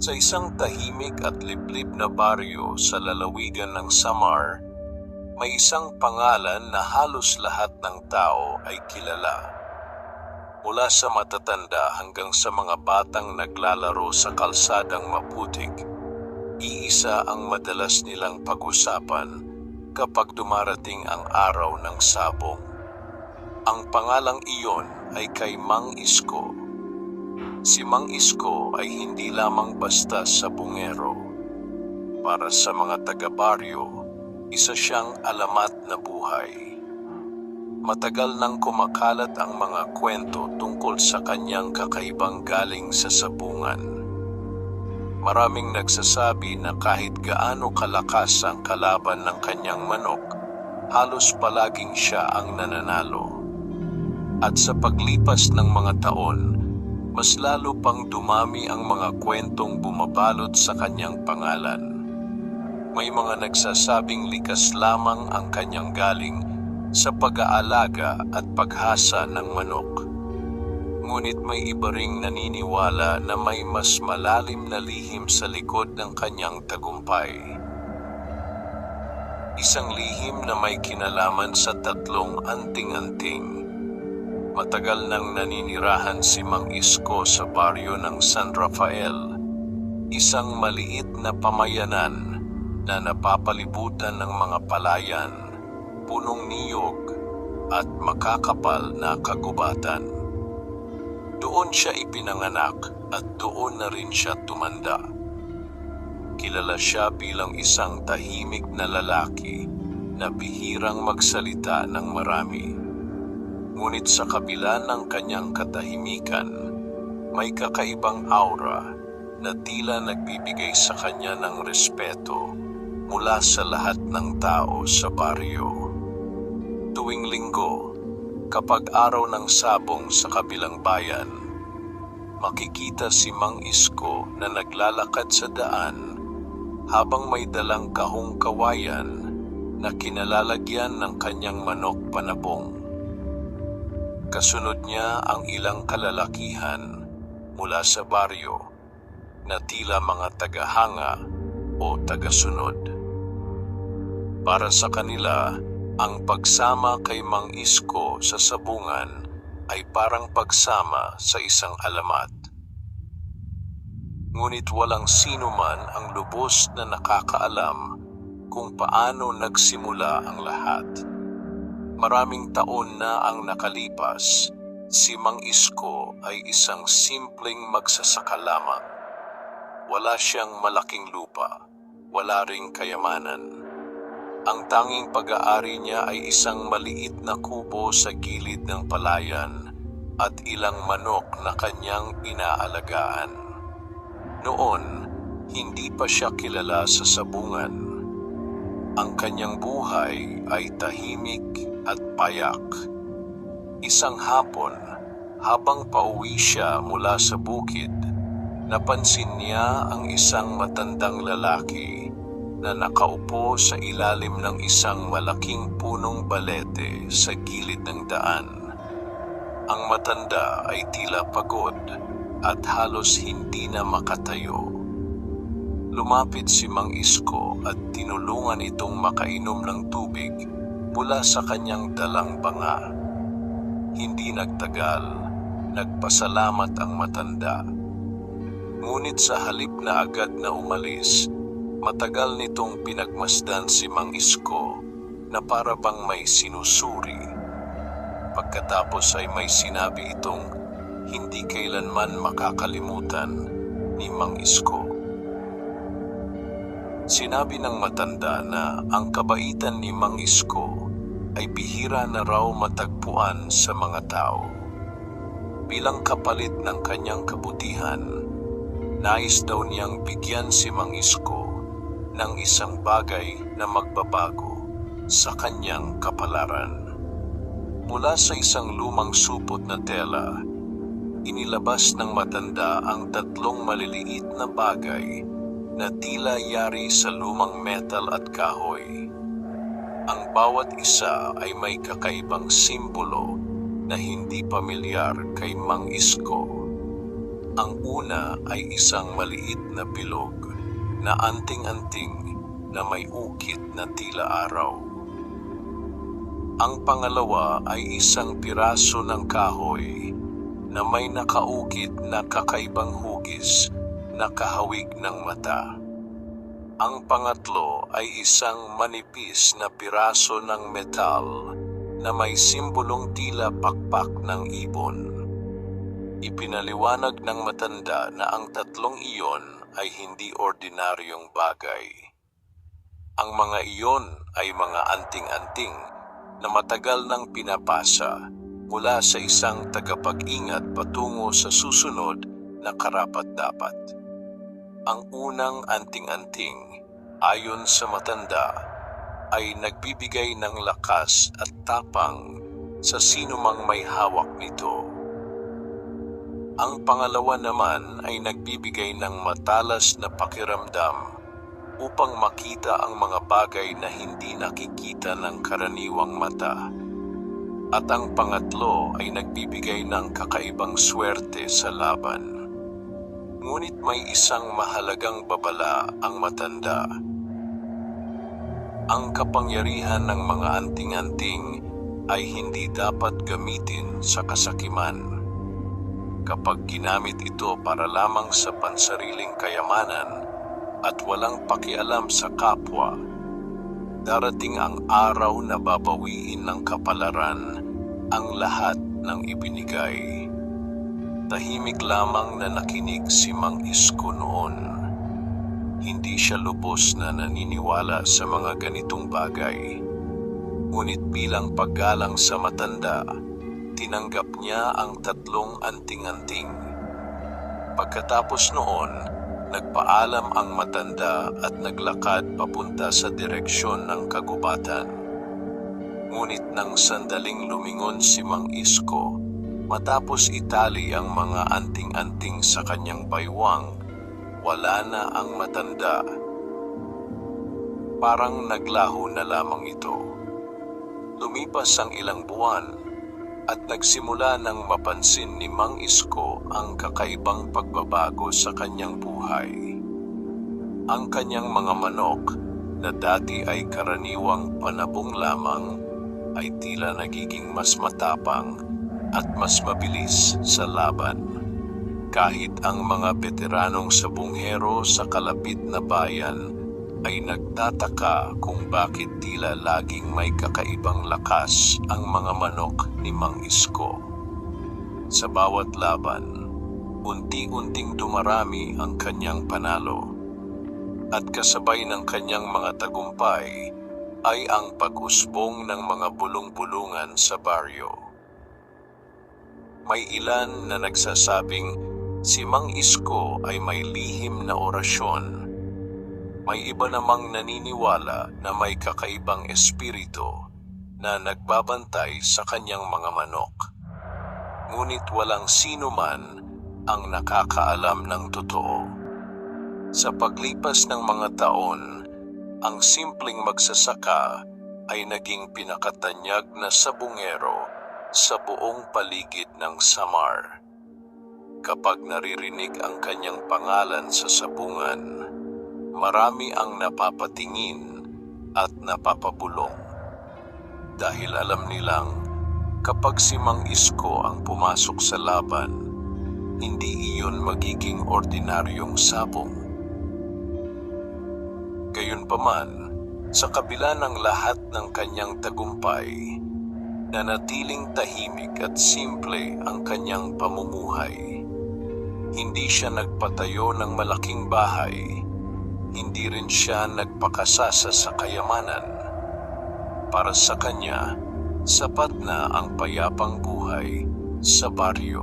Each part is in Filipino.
Sa isang tahimik at liblib na baryo sa lalawigan ng Samar, may isang pangalan na halos lahat ng tao ay kilala. Mula sa matatanda hanggang sa mga batang naglalaro sa kalsadang maputik, iisa ang madalas nilang pag-usapan kapag dumarating ang araw ng sabong. Ang pangalang iyon ay kay Mang Isko. Si Mang Isko ay hindi lamang basta sabongero. Para sa mga taga-baryo, isa siyang alamat na buhay. Matagal nang kumakalat ang mga kwento tungkol sa kanyang kakaibang galing sa sabungan. Maraming nagsasabi na kahit gaano kalakas ang kalaban ng kanyang manok, halos palaging siya ang nananalo. At sa paglipas ng mga taon, mas lalo pang dumami ang mga kwentong bumabalot sa kanyang pangalan. May mga nagsasabing likas lamang ang kanyang galing sa pag-aalaga at paghasa ng manok. Ngunit may iba ring naniniwala na may mas malalim na lihim sa likod ng kanyang tagumpay. Isang lihim na may kinalaman sa tatlong anting-anting. Matagal nang naninirahan si Mang Isko sa baryo ng San Rafael, isang maliit na pamayanan na napapalibutan ng mga palayan, punong niyog at makakapal na kagubatan. Doon siya ipinanganak at doon na rin siya tumanda. Kilala siya bilang isang tahimik na lalaki na bihirang magsalita ng marami. Ngunit sa kabila ng kanyang katahimikan, may kakaibang aura na tila nagbibigay sa kanya ng respeto mula sa lahat ng tao sa baryo. Tuwing linggo, kapag araw ng sabong sa kabilang bayan, makikita si Mang Isko na naglalakad sa daan habang may dalang kahong kawayan na kinalalagyan ng kanyang manok panabong. Kasunod niya ang ilang kalalakihan mula sa baryo na tila mga tagahanga o tagasunod. Para sa kanila, ang pagsama kay Mang Isko sa sabungan ay parang pagsama sa isang alamat. Ngunit walang sino man ang lubos na nakakaalam kung paano nagsimula ang lahat. Maraming taon na ang nakalipas, si Mang Isko ay isang simpleng magsasaka lamang. Wala siyang malaking lupa, wala ring kayamanan. Ang tanging pag-aari niya ay isang maliit na kubo sa gilid ng palayan at ilang manok na kanyang inaalagaan. Noon, hindi pa siya kilala sa sabungan. Ang kanyang buhay ay tahimik at payak. Isang hapon, habang pauwi siya mula sa bukid, napansin niya ang isang matandang lalaki na nakaupo sa ilalim ng isang malaking punong balete sa gilid ng daan. Ang matanda ay tila pagod at halos hindi na makatayo. Lumapit si Mang Isko at tinulungan itong makainom ng tubig mula sa kanyang dalang banga. Hindi nagtagal, nagpasalamat ang matanda. Ngunit sa halip na agad na umalis, matagal nitong pinagmasdan si Mang Isko na para bang may sinusuri. Pagkatapos ay may sinabi itong hindi kailanman makakalimutan ni Mang Isko. Sinabi ng matanda na ang kabaitan ni Mang Isko ay bihira na raw matagpuan sa mga tao. Bilang kapalit ng kanyang kabutihan, nais daw niyang bigyan si Mang Isko ng isang bagay na magbabago sa kanyang kapalaran. Mula sa isang lumang supot na tela, inilabas ng matanda ang tatlong maliliit na bagay na tila yari sa lumang metal at kahoy. Ang bawat isa ay may kakaibang simbolo na hindi pamilyar kay Mang Isko. Ang una ay isang maliit na bilog na anting-anting na may ukit na tila araw. Ang pangalawa ay isang piraso ng kahoy na may nakaukit na kakaibang hugis na kahawig ng mata. Ang pangatlo ay isang manipis na piraso ng metal na may simbolong tila pakpak ng ibon. Ipinaliwanag ng matanda na ang tatlong iyon ay hindi ordinaryong bagay. Ang mga iyon ay mga anting-anting na matagal nang pinapasa mula sa isang tagapag-ingat patungo sa susunod na karapat-dapat. Ang unang anting-anting, ayon sa matanda, ay nagbibigay ng lakas at tapang sa sinumang may hawak nito. Ang pangalawa naman ay nagbibigay ng matalas na pakiramdam upang makita ang mga bagay na hindi nakikita ng karaniwang mata. At ang pangatlo ay nagbibigay ng kakaibang swerte sa laban. Ngunit may isang mahalagang babala ang matanda. Ang kapangyarihan ng mga anting-anting ay hindi dapat gamitin sa kasakiman. Kapag ginamit ito para lamang sa pansariling kayamanan at walang pakialam sa kapwa, darating ang araw na babawiin ng kapalaran ang lahat ng ibinigay. Tahimik lamang na nakinig si Mang Isko noon. Hindi siya lubos na naniniwala sa mga ganitong bagay. Ngunit bilang paggalang sa matanda, tinanggap niya ang tatlong anting-anting. Pagkatapos noon, nagpaalam ang matanda at naglakad papunta sa direksyon ng kagubatan. Ngunit nang sandaling lumingon si Mang Isko, matapos itali ang mga anting-anting sa kanyang baywang, wala na ang matanda. Parang naglaho na lamang ito. Lumipas ang ilang buwan, at nagsimula nang mapansin ni Mang Isko ang kakaibang pagbabago sa kanyang buhay. Ang kanyang mga manok na dati ay karaniwang panabong lamang ay tila nagiging mas matapang at mas mabilis sa laban. Kahit ang mga veteranong sabunghero sa kalapit na bayan ay nagtataka kung bakit tila laging may kakaibang lakas ang mga manok ni Mang Isko. Sa bawat laban, unti-unting dumarami ang kanyang panalo. At kasabay ng kanyang mga tagumpay ay ang pag-usbong ng mga bulong-bulungan sa baryo. May ilan na nagsasabing si Mang Isko ay may lihim na orasyon. May iba namang naniniwala na may kakaibang espiritu na nagbabantay sa kanyang mga manok. Ngunit walang sino man ang nakakaalam ng totoo. Sa paglipas ng mga taon, ang simpleng magsasaka ay naging pinakatanyag na sabungero sa buong paligid ng Samar. Kapag naririnig ang kanyang pangalan sa sabungan, marami ang napapatingin at napapabulong. Dahil alam nilang kapag si Mang Isko ang pumasok sa laban, hindi iyon magiging ordinaryong sabong. Gayunpaman, sa kabila ng lahat ng kanyang tagumpay, nanatiling tahimik at simple ang kanyang pamumuhay. Hindi siya nagpatayo ng malaking bahay. Hindi rin siya nagpakasasa sa kayamanan. Para sa kanya, sapat na ang payapang buhay sa baryo.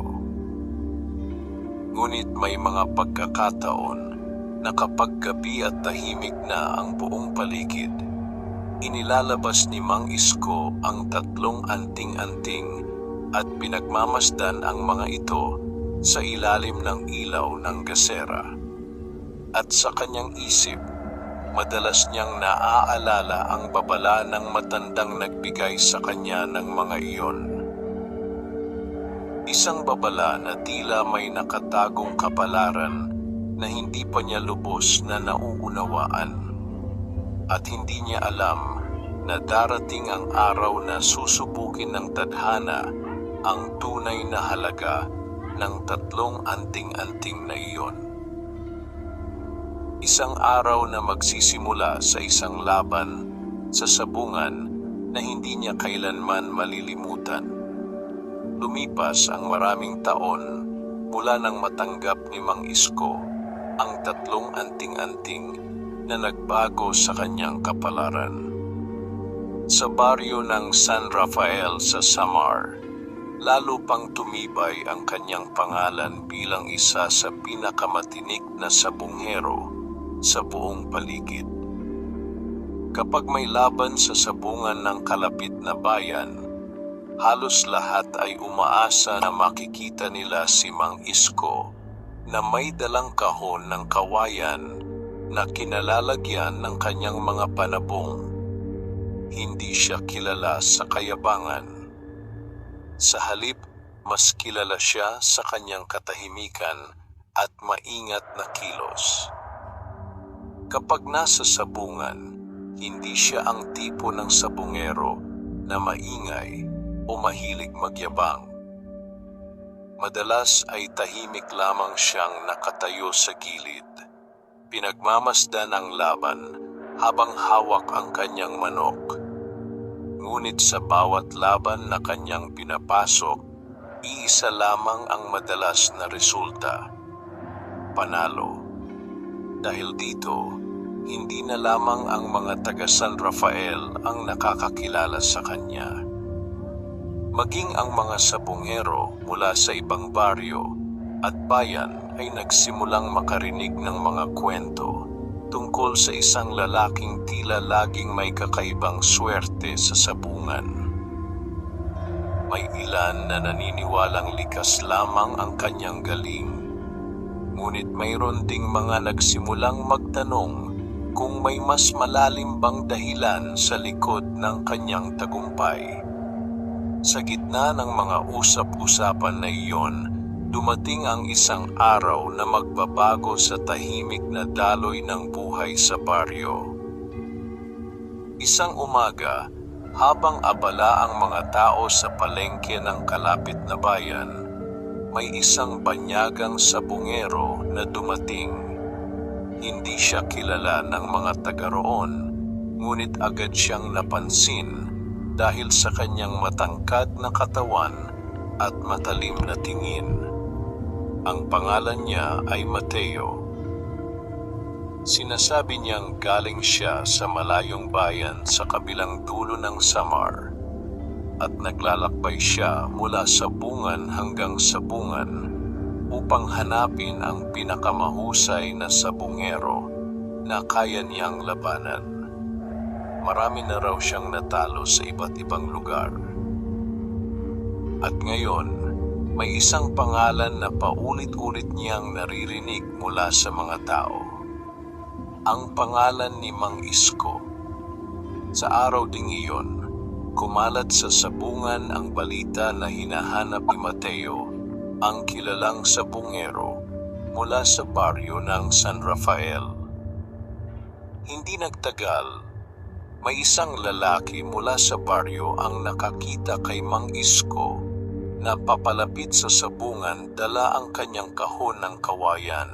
Ngunit may mga pagkakataon na kapag gabi at tahimik na ang buong paligid, inilalabas ni Mang Isko ang tatlong anting-anting at pinagmamasdan ang mga ito sa ilalim ng ilaw ng gasera. At sa kanyang isip, madalas niyang naaalala ang babala ng matandang nagbigay sa kanya ng mga iyon. Isang babala na tila may nakatagong kapalaran na hindi pa niya lubos na nauunawaan. At hindi niya alam na darating ang araw na susubukin ng tadhana ang tunay na halaga ng 3 anting-anting na iyon. Isang araw na magsisimula sa isang laban sa sabungan na hindi niya kailanman malilimutan. Lumipas ang maraming taon mula nang matanggap ni Mang Isko ang 3 anting-anting na nagbago sa kanyang kapalaran. Sa baryo ng San Rafael sa Samar, lalo pang tumibay ang kanyang pangalan bilang isa sa pinakamatinik na sabungero sa buong paligid. Kapag may laban sa sabungan ng kalapit na bayan, halos lahat ay umaasa na makikita nila si Mang Isko na may dalang kahon ng kawayan na kinalalagyan ng kanyang mga panabong. Hindi siya kilala sa kayabangan. Sa halip, mas kilala siya sa kanyang katahimikan at maingat na kilos. Kapag nasa sabungan, hindi siya ang tipo ng sabungero na maingay o mahilig magyabang. Madalas ay tahimik lamang siyang nakatayo sa gilid, pinagmamasdan ang laban habang hawak ang kanyang manok. Ngunit sa bawat laban na kanyang pinapasok, iisa lamang ang madalas na resulta: panalo. Dahil dito, hindi na lamang ang mga taga San Rafael ang nakakakilala sa kanya. Maging ang mga sabungero mula sa ibang baryo at bayan ay nagsimulang makarinig ng mga kwento tungkol sa isang lalaking tila laging may kakaibang swerte sa sabungan. May ilan na naniniwalang likas lamang ang kanyang galing, ngunit mayroon ding mga nagsimulang magtanong kung may mas malalim bang dahilan sa likod ng kanyang tagumpay. Sa gitna ng mga usap-usapan na iyon, dumating ang isang araw na magbabago sa tahimik na daloy ng buhay sa baryo. Isang umaga, habang abala ang mga tao sa palengke ng kalapit na bayan, may isang banyagang sabungero na dumating. Hindi siya kilala ng mga taga roon, ngunit agad siyang napansin dahil sa kanyang matangkad na katawan at matalim na tingin. Ang pangalan niya ay Mateo. Sinasabi niyang galing siya sa malayong bayan sa kabilang dulo ng Samar at naglalakbay siya mula sabungan hanggang sabungan upang hanapin ang pinakamahusay na sabungero na kaya niyang labanan. Marami na raw siyang natalo sa iba't ibang lugar. At ngayon, may isang pangalan na paulit-ulit niyang naririnig mula sa mga tao. Ang pangalan ni Mang Isko. Sa araw ding iyon, kumalat sa sabungan ang balita na hinahanap ni Mateo, ang kilalang sabungero mula sa baryo ng San Rafael. Hindi nagtagal, may isang lalaki mula sa baryo ang nakakita kay Mang Isko na papalapit sa sabungan dala ang kanyang kahon ng kawayan.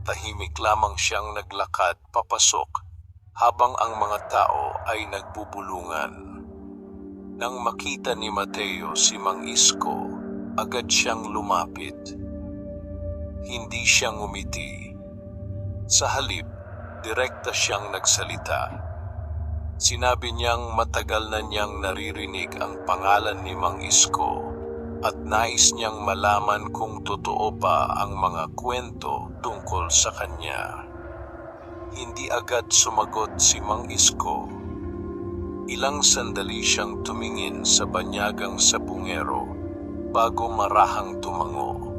Tahimik lamang siyang naglakad papasok habang ang mga tao ay nagbubulungan. Nang makita ni Mateo si Mang Isko, agad siyang lumapit. Hindi siya ngumiti. Sa halip, direkta siyang nagsalita. Sinabi niyang matagal na niyang naririnig ang pangalan ni Mang Isko at nais niyang malaman kung totoo pa ang mga kwento tungkol sa kanya. Hindi agad sumagot si Mang Isko. Ilang sandali siyang tumingin sa banyagang sabungero bago marahang tumango.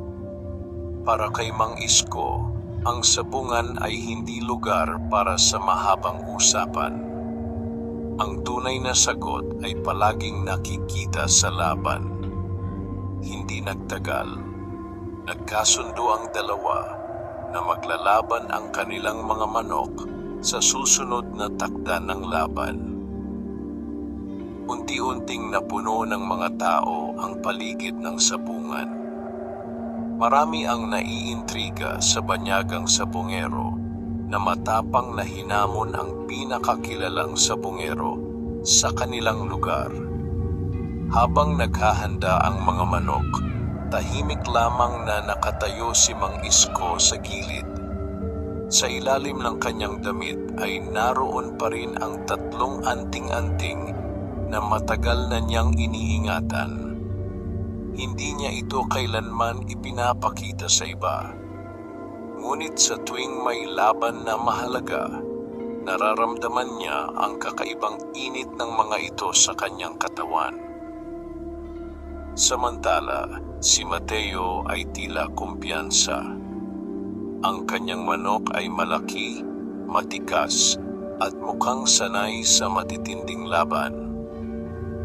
Para kay Mang Isko, ang sabungan ay hindi lugar para sa mahabang usapan. Ang tunay na sagot ay palaging nakikita sa laban. Hindi nagtagal. Nagkasundo ang dalawa na maglalaban ang kanilang mga manok sa susunod na takda ng laban. Unti-unting napuno ng mga tao ang paligid ng sabungan. Marami ang naiintriga sa banyagang sabungero na matapang na hinamon ang pinakakilalang sabungero sa kanilang lugar. Habang naghahanda ang mga manok, tahimik lamang na nakatayo si Mang Isko sa gilid. Sa ilalim ng kanyang damit ay naroon pa rin ang 3 anting-anting na matagal na niyang iniingatan. Hindi niya ito kailanman ipinapakita sa iba. Ngunit sa tuwing may laban na mahalaga, nararamdaman niya ang kakaibang init ng mga ito sa kanyang katawan. Samantala, si Mateo ay tila kumpiyansa. Ang kanyang manok ay malaki, matikas, at mukhang sanay sa matitinding laban.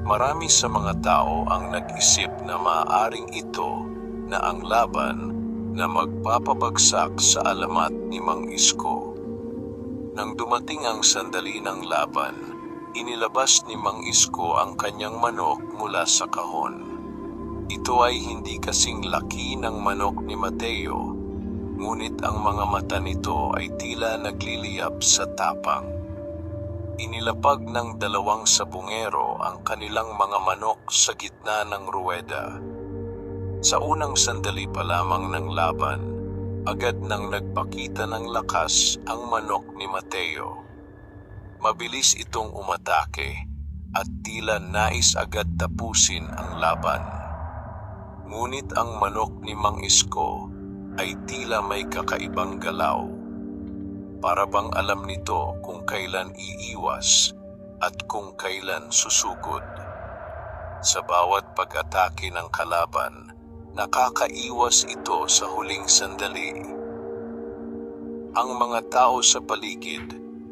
Marami sa mga tao ang nag-isip na maaaring ito na ang laban na magpapabagsak sa alamat ni Mang Isko. Nang dumating ang sandali ng laban, inilabas ni Mang Isko ang kanyang manok mula sa kahon. Ito ay hindi kasing laki ng manok ni Mateo, ngunit ang mga mata nito ay tila nagliliyab sa tapang. Inilapag ng 2 sabungero ang kanilang mga manok sa gitna ng ruweda. Sa unang sandali pa lamang ng laban, agad nang nagpakita ng lakas ang manok ni Mateo. Mabilis itong umatake at tila nais agad tapusin ang laban. Ngunit ang manok ni Mang Isko ay tila may kakaibang galaw. Para bang alam nito kung kailan iiwas at kung kailan susugod. Sa bawat pag-atake ng kalaban, nakakaiwas ito sa huling sandali. Ang mga tao sa paligid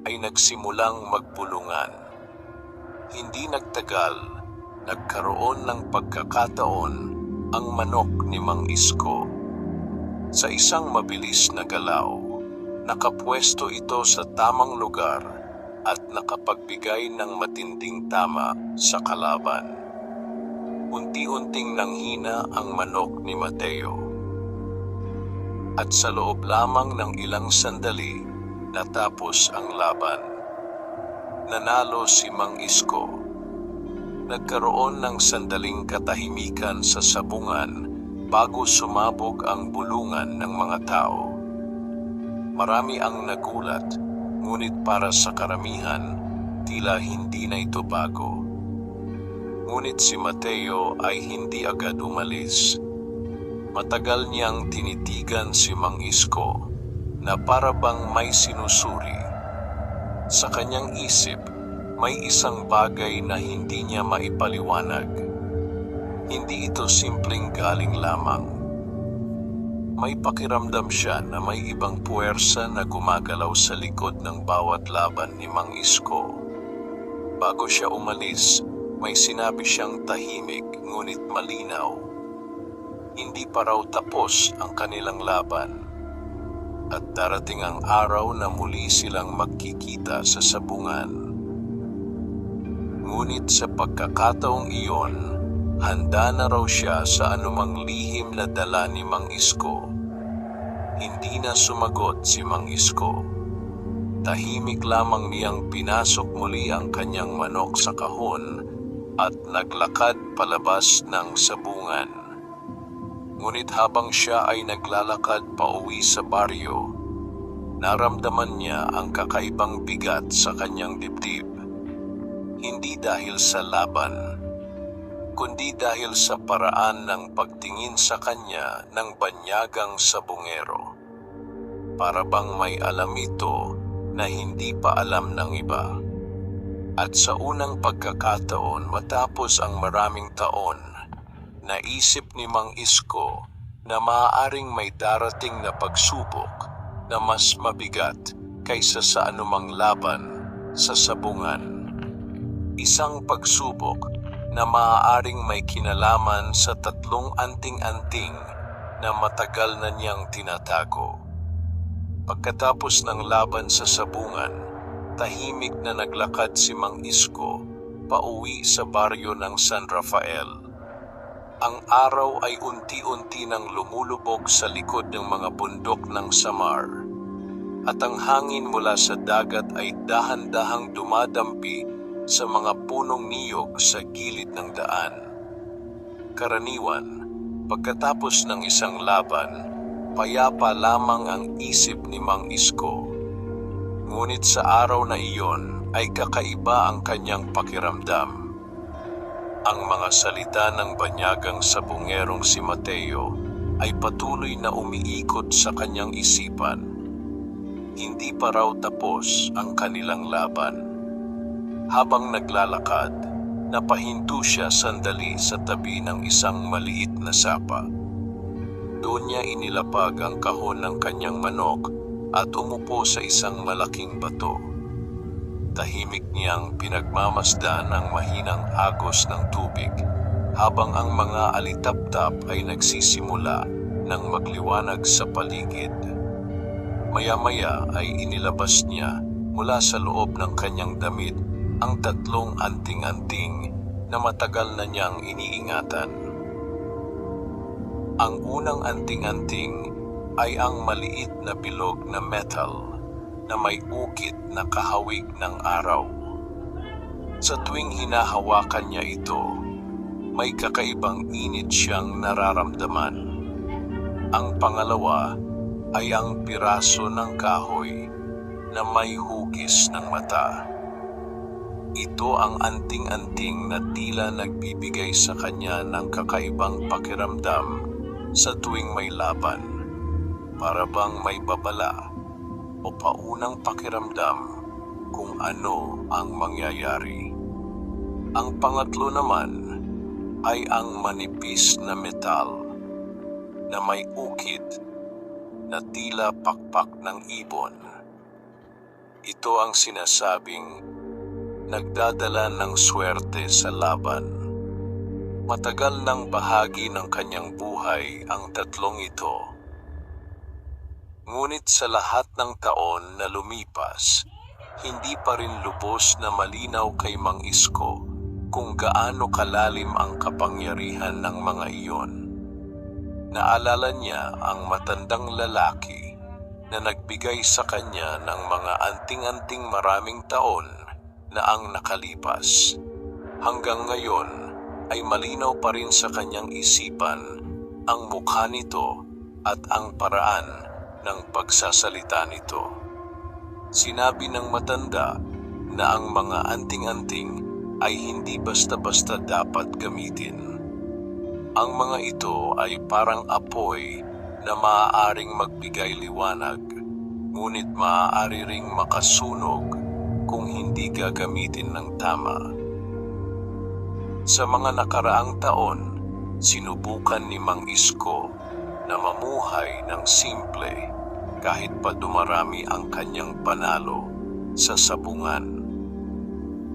ay nagsimulang magpulungan. Hindi nagtagal, nagkaroon ng pagkakataon ang manok ni Mang Isko. Sa isang mabilis na galaw, nakapwesto ito sa tamang lugar at nakapagbigay ng matinding tama sa kalaban. Unti-unting nanghina ang manok ni Mateo. At sa loob lamang ng ilang sandali, natapos ang laban. Nanalo si Mang Isko. Nagkaroon ng sandaling katahimikan sa sabungan bago sumabog ang bulungan ng mga tao. Marami ang nagulat, ngunit para sa karamihan, tila hindi na ito bago. Ngunit si Mateo ay hindi agad umalis. Matagal niyang tinitigan si Mang Isko na para bang may sinusuri. Sa kanyang isip, may isang bagay na hindi niya maipaliwanag. Hindi ito simpleng galing lamang. May pakiramdam siya na may ibang puwersa na gumagalaw sa likod ng bawat laban ni Mang Isko. Bago siya umalis, may sinabi siyang tahimik ngunit malinaw. Hindi pa raw tapos ang kanilang laban. At darating ang araw na muli silang magkikita sa sabungan. Ngunit sa pagkakataong iyon, handa na raw siya sa anumang lihim na dala ni Mang Isko. Hindi na sumagot si Mang Isko. Tahimik lamang niyang pinasok muli ang kanyang manok sa kahon at naglakad palabas ng sabungan. Ngunit habang siya ay naglalakad pauwi sa baryo, naramdaman niya ang kakaibang bigat sa kanyang dibdib. Hindi dahil sa laban, kundi dahil sa paraan ng pagtingin sa kanya ng banyagang sabungero. Para bang may alam ito na hindi pa alam ng iba. At sa unang pagkakataon matapos ang maraming taon, naisip ni Mang Isko na maaaring may darating na pagsubok na mas mabigat kaysa sa anumang laban sa sabungan. Isang pagsubok na maaaring may kinalaman sa tatlong anting-anting na matagal na niyang tinatago. Pagkatapos ng laban sa sabungan, tahimik na naglakad si Mang Isko pauwi sa baryo ng San Rafael. Ang araw ay unti-unti nang lumulubog sa likod ng mga bundok ng Samar, at ang hangin mula sa dagat ay dahan-dahang dumadampi sa mga punong niyog sa gilid ng daan. Karaniwan, pagkatapos ng isang laban, payapa lamang ang isip ni Mang Isko. Ngunit sa araw na iyon ay kakaiba ang kanyang pakiramdam. Ang mga salita ng banyagang sabungerong si Mateo ay patuloy na umiikot sa kanyang isipan. Hindi pa raw tapos ang kanilang laban. Habang naglalakad, napahinto siya sandali sa tabi ng isang maliit na sapa. Doon niya inilapag ang kahon ng kanyang manok at umupo sa isang malaking bato. Tahimik niyang pinagmamasdan ang mahinang agos ng tubig habang ang mga alitaptap ay nagsisimula ng magliwanag sa paligid. Maya-maya ay inilabas niya mula sa loob ng kanyang damit ang tatlong anting-anting na matagal na niyang iniingatan. Ang unang anting-anting ay ang maliit na bilog na metal na may ukit na kahawig ng araw. Sa tuwing hinahawakan niya ito, may kakaibang init siyang nararamdaman. Ang pangalawa ay ang piraso ng kahoy na may hugis ng mata. Ito ang anting-anting na tila nagbibigay sa kanya ng kakaibang pakiramdam sa tuwing may laban, para bang may babala o paunang pakiramdam kung ano ang mangyayari. Ang pangatlo naman ay ang manipis na metal na may ukit na tila pakpak ng ibon. Ito ang sinasabing nagdadala ng swerte sa laban. Matagal ng bahagi ng kanyang buhay ang tatlong ito. Ngunit sa lahat ng taon na lumipas, hindi pa rin lubos na malinaw kay Mang Isko kung gaano kalalim ang kapangyarihan ng mga iyon. Naalala niya ang matandang lalaki na nagbigay sa kanya ng mga anting-anting maraming taon na ang nakalipas. Hanggang ngayon ay malinaw pa rin sa kanyang isipan ang mukha nito at ang paraan ng pagsasalita nito. Sinabi ng matanda na ang mga anting-anting ay hindi basta-basta dapat gamitin. Ang mga ito ay parang apoy na maaaring magbigay liwanag, ngunit maaari ring makasunog kung hindi gagamitin ng tama. Sa mga nakaraang taon, sinubukan ni Mang Isko na mamuhay ng simple kahit pa dumarami ang kanyang panalo sa sabungan.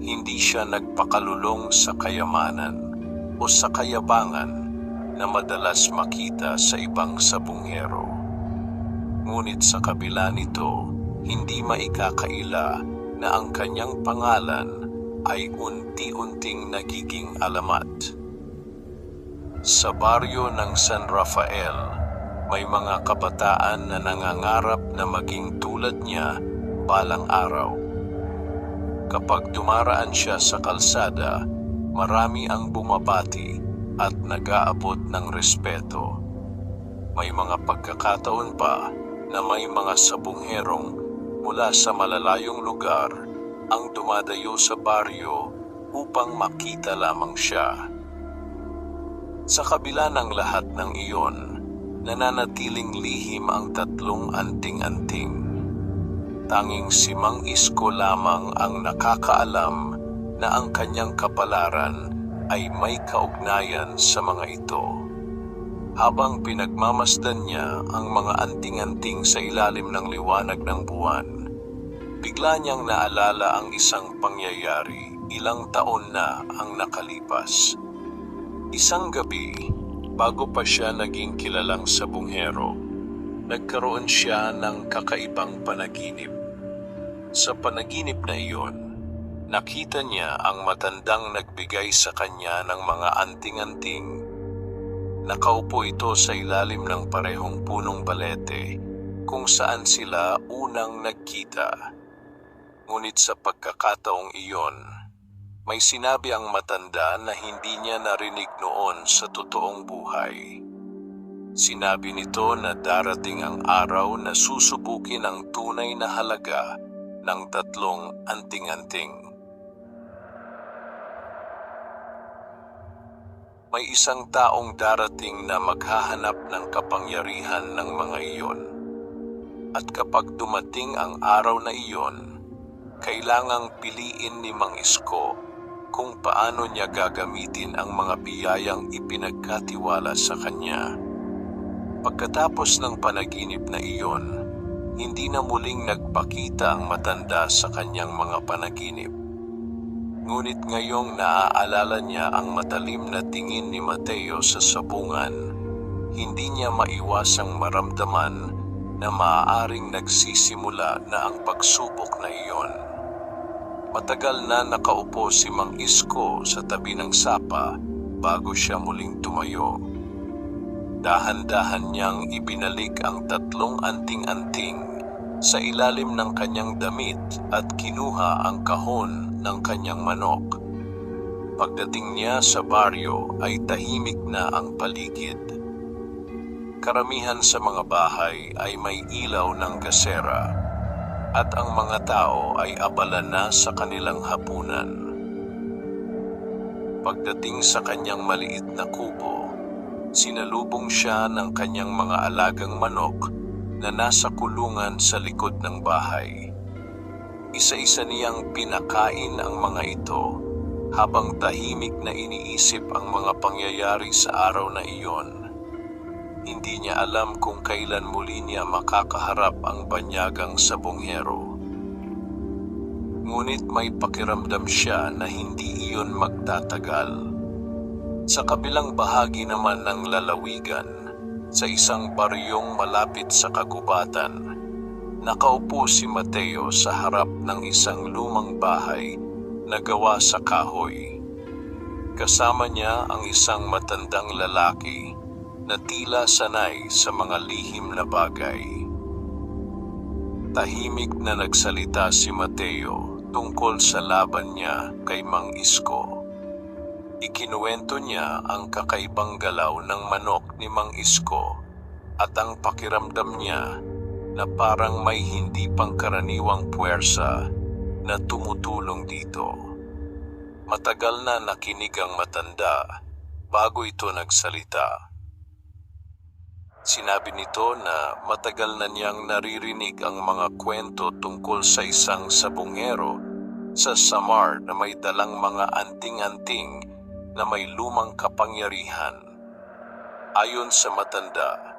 Hindi siya nagpakalulong sa kayamanan o sa kayabangan na madalas makita sa ibang sabunghero. Ngunit sa kabila nito, hindi maikakaila na ang kanyang pangalan ay unti-unting nagiging alamat. Sa baryo ng San Rafael, may mga kabataan na nangangarap na maging tulad niya balang araw. Kapag dumaraan siya sa kalsada, marami ang bumabati at nag-aabot ng respeto. May mga pagkakataon pa na may mga sabungherong mula sa malalayong lugar ang dumadayo sa baryo upang makita lamang siya. Sa kabila ng lahat ng iyon, nananatiling lihim ang tatlong anting-anting. Tanging si Mang Isko lamang ang nakakaalam na ang kanyang kapalaran ay may kaugnayan sa mga ito. Habang pinagmamasdan niya ang mga anting-anting sa ilalim ng liwanag ng buwan, bigla niyang naalala ang isang pangyayari ilang taon na ang nakalipas. Isang gabi, bago pa siya naging kilalang sabonghero, nagkaroon siya ng kakaibang panaginip. Sa panaginip na iyon, nakita niya ang matandang nagbigay sa kanya ng mga anting-anting. Nakaupo ito sa ilalim ng parehong punong balete kung saan sila unang nagkita. Ngunit sa pagkakataong iyon, may sinabi ang matanda na hindi niya narinig noon sa totoong buhay. Sinabi nito na darating ang araw na susubukin ang tunay na halaga ng 3 anting-anting. May isang taong darating na maghahanap ng kapangyarihan ng mga iyon. At kapag dumating ang araw na iyon, kailangang piliin ni Mang Isko kung paano niya gagamitin ang mga biyayang ipinagkatiwala sa kanya. Pagkatapos ng panaginip na iyon, hindi na muling nagpakita ang matanda sa kanyang mga panaginip. Ngunit ngayong naaalala niya ang matalim na tingin ni Mateo sa sabungan, hindi niya maiwasang maramdaman na maaaring nagsisimula na ang pagsubok na iyon. Matagal na nakaupo si Mang Isko sa tabi ng sapa bago siya muling tumayo. Dahan-dahan niyang ibinalik ang 3 anting-anting sa ilalim ng kanyang damit at kinuha ang kahon ng kanyang manok. Pagdating niya sa baryo ay tahimik na ang paligid. Karamihan sa mga bahay ay may ilaw ng gasera at ang mga tao ay abala na sa kanilang hapunan. Pagdating sa kanyang maliit na kubo, sinalubong siya ng kanyang mga alagang manok na nasa kulungan sa likod ng bahay. Isa-isa niyang pinakain ang mga ito habang tahimik na iniisip ang mga pangyayari sa araw na iyon. Hindi niya alam kung kailan muli niya makakaharap ang banyagang sabonghero. Ngunit may pakiramdam siya na hindi iyon magtatagal. Sa kabilang bahagi naman ng lalawigan, sa isang baryong malapit sa kagubatan, nakaupo si Mateo sa harap ng isang lumang bahay na gawa sa kahoy. Kasama niya ang isang matandang lalaki na tila sanay sa mga lihim na bagay. Tahimik na nagsalita si Mateo tungkol sa laban niya kay Mang Isko. Ikinuwento niya ang kakaibang galaw ng manok ni Mang Isko at ang pakiramdam niya na parang may hindi pangkaraniwang puwersa na tumutulong dito. Matagal na nakinig ang matanda bago ito nagsalita. Sinabi nito na matagal na niyang naririnig ang mga kwento tungkol sa isang sabongero sa Samar na may dalang mga anting-anting na may lumang kapangyarihan. Ayon sa matanda,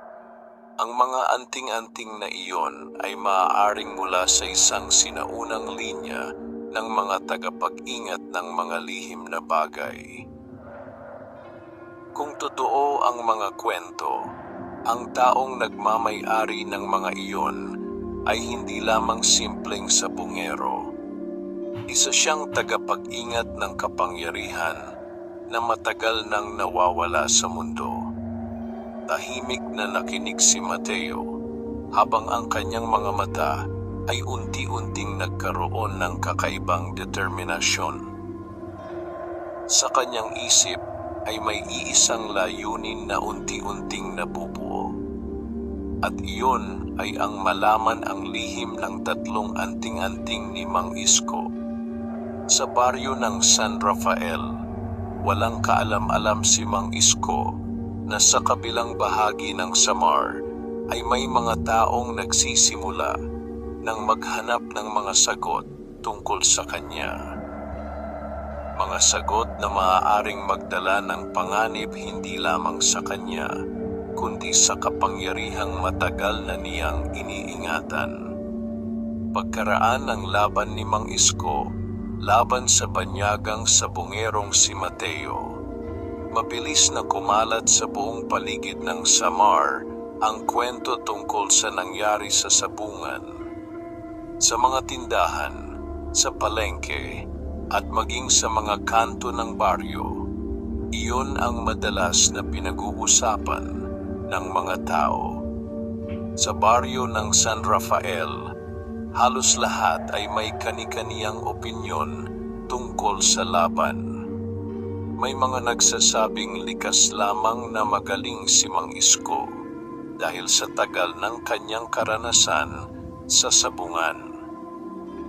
ang mga anting-anting na iyon ay maaaring mula sa isang sinaunang linya ng mga tagapag-ingat ng mga lihim na bagay. Kung totoo ang mga kwento, ang taong nagmamay-ari ng mga iyon ay hindi lamang simpleng sabongero. Isa siyang tagapag-ingat ng kapangyarihan na matagal nang nawawala sa mundo. Tahimik na nakinig si Mateo habang ang kanyang mga mata ay unti-unting nagkaroon ng kakaibang determinasyon. Sa kanyang isip ay may iisang layunin na unti-unting nabubuo. At iyon ay ang malaman ang lihim ng 3 anting-anting ni Mang Isko. Sa baryo ng San Rafael, walang kaalam-alam si Mang Isko na sa kabilang bahagi ng Samar ay may mga taong nagsisimula ng maghanap ng mga sagot tungkol sa kanya. Mga sagot na maaaring magdala ng panganib hindi lamang sa kanya, kundi sa kapangyarihang matagal na niyang iniingatan. Pagkaraan ng laban ni Mang Isko, laban sa banyagang sabungerong si Mateo. Mabilis na kumalat sa buong paligid ng Samar ang kwento tungkol sa nangyari sa sabungan. Sa mga tindahan, sa palengke, at maging sa mga kanto ng baryo, iyon ang madalas na pinag-uusapan ng mga tao. Sa baryo ng San Rafael, halos lahat ay may kani-kaniyang opinyon tungkol sa laban. May mga nagsasabing likas lamang na magaling si Mang Isko dahil sa tagal ng kanyang karanasan sa sabungan.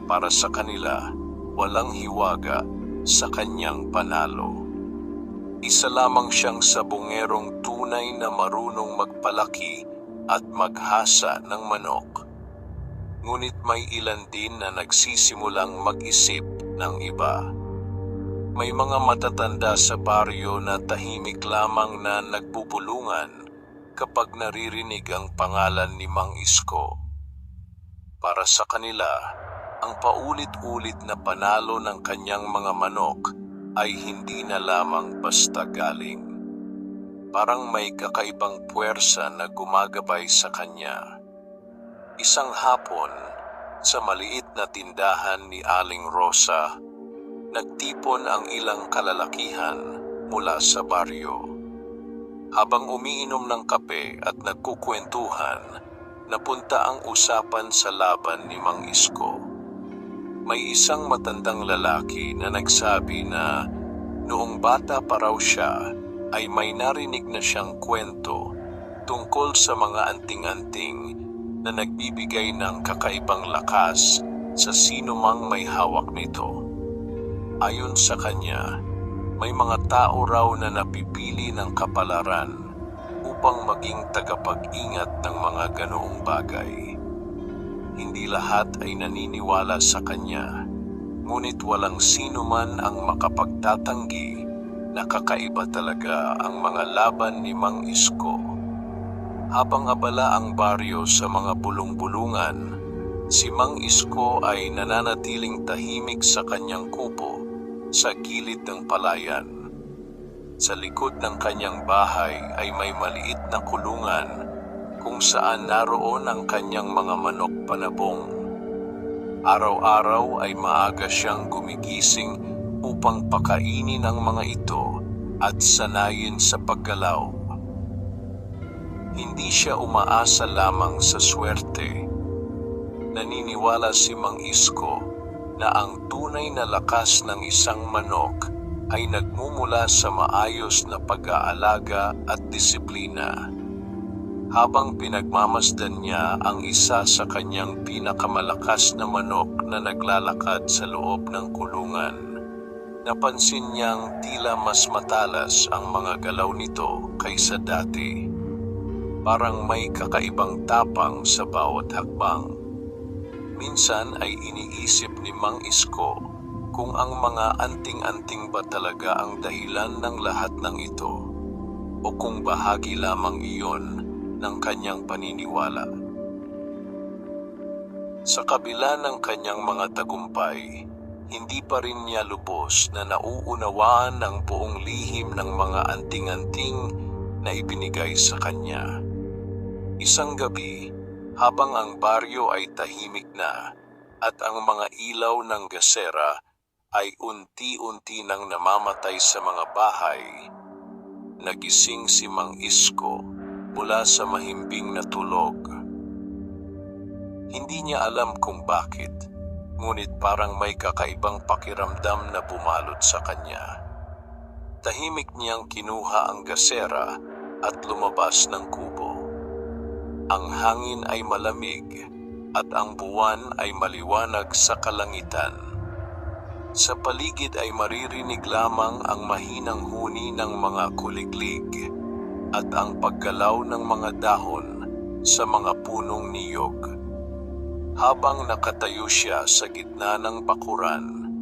Para sa kanila, walang hiwaga sa kanyang panalo. Isa lamang siyang sabungerong tunay na marunong magpalaki at maghasa ng manok. Ngunit may ilan din na nagsisimulang mag-isip ng iba. May mga matatanda sa baryo na tahimik lamang na nagbubulungan kapag naririnig ang pangalan ni Mang Isko. Para sa kanila, ang paulit-ulit na panalo ng kanyang mga manok ay hindi na lamang basta galing. Parang may kakaibang puwersa na gumagabay sa kanya. Isang hapon, sa maliit na tindahan ni Aling Rosa, nagtipon ang ilang kalalakihan mula sa baryo. Habang umiinom ng kape at nagkukwentuhan, napunta ang usapan sa laban ni Mang Isko. May isang matandang lalaki na nagsabi na noong bata pa raw siya ay may narinig na siyang kwento tungkol sa mga anting-anting na nagbibigay ng kakaibang lakas sa sino mang may hawak nito. Ayon sa kanya, may mga tao raw na napipili ng kapalaran upang maging tagapag-ingat ng mga ganoong bagay. Hindi lahat ay naniniwala sa kanya, ngunit walang sino man ang makapagtatanggi na kakaiba talaga ang mga laban ni Mang Isko. Habang abala ang baryo sa mga bulong-bulungan, si Mang Isko ay nananatiling tahimik sa kanyang kubo sa gilid ng palayan. Sa likod ng kanyang bahay ay may maliit na kulungan kung saan naroon ang kanyang mga manok panabong. Araw-araw ay maaga siyang gumigising upang pakainin ang mga ito at sanayin sa paggalaw. Hindi siya umaasa lamang sa swerte. Naniniwala si Mang Isko na ang tunay na lakas ng isang manok ay nagmumula sa maayos na pag-aalaga at disiplina. Habang pinagmamasdan niya ang isa sa kanyang pinakamalakas na manok na naglalakad sa loob ng kulungan, napansin niyang tila mas matalas ang mga galaw nito kaysa dati. Parang may kakaibang tapang sa bawat hakbang. Minsan ay iniisip ni Mang Isko kung ang mga anting-anting ba talaga ang dahilan ng lahat ng ito o kung bahagi lamang iyon ng kanyang paniniwala. Sa kabila ng kanyang mga tagumpay, hindi pa rin niya lubos na nauunawaan ng buong lihim ng mga anting-anting na ibinigay sa kanya. Isang gabi, habang ang baryo ay tahimik na at ang mga ilaw ng gasera ay unti-unti nang namamatay sa mga bahay, nagising si Mang Isko mula sa mahimbing na tulog. Hindi niya alam kung bakit, ngunit parang may kakaibang pakiramdam na bumalot sa kanya. Tahimik niyang kinuha ang gasera at lumabas ng kubo. Ang hangin ay malamig at ang buwan ay maliwanag sa kalangitan. Sa paligid ay maririnig lamang ang mahinang huni ng mga kuliglig at ang paggalaw ng mga dahon sa mga punong niyog. Habang nakatayo siya sa gitna ng bakuran,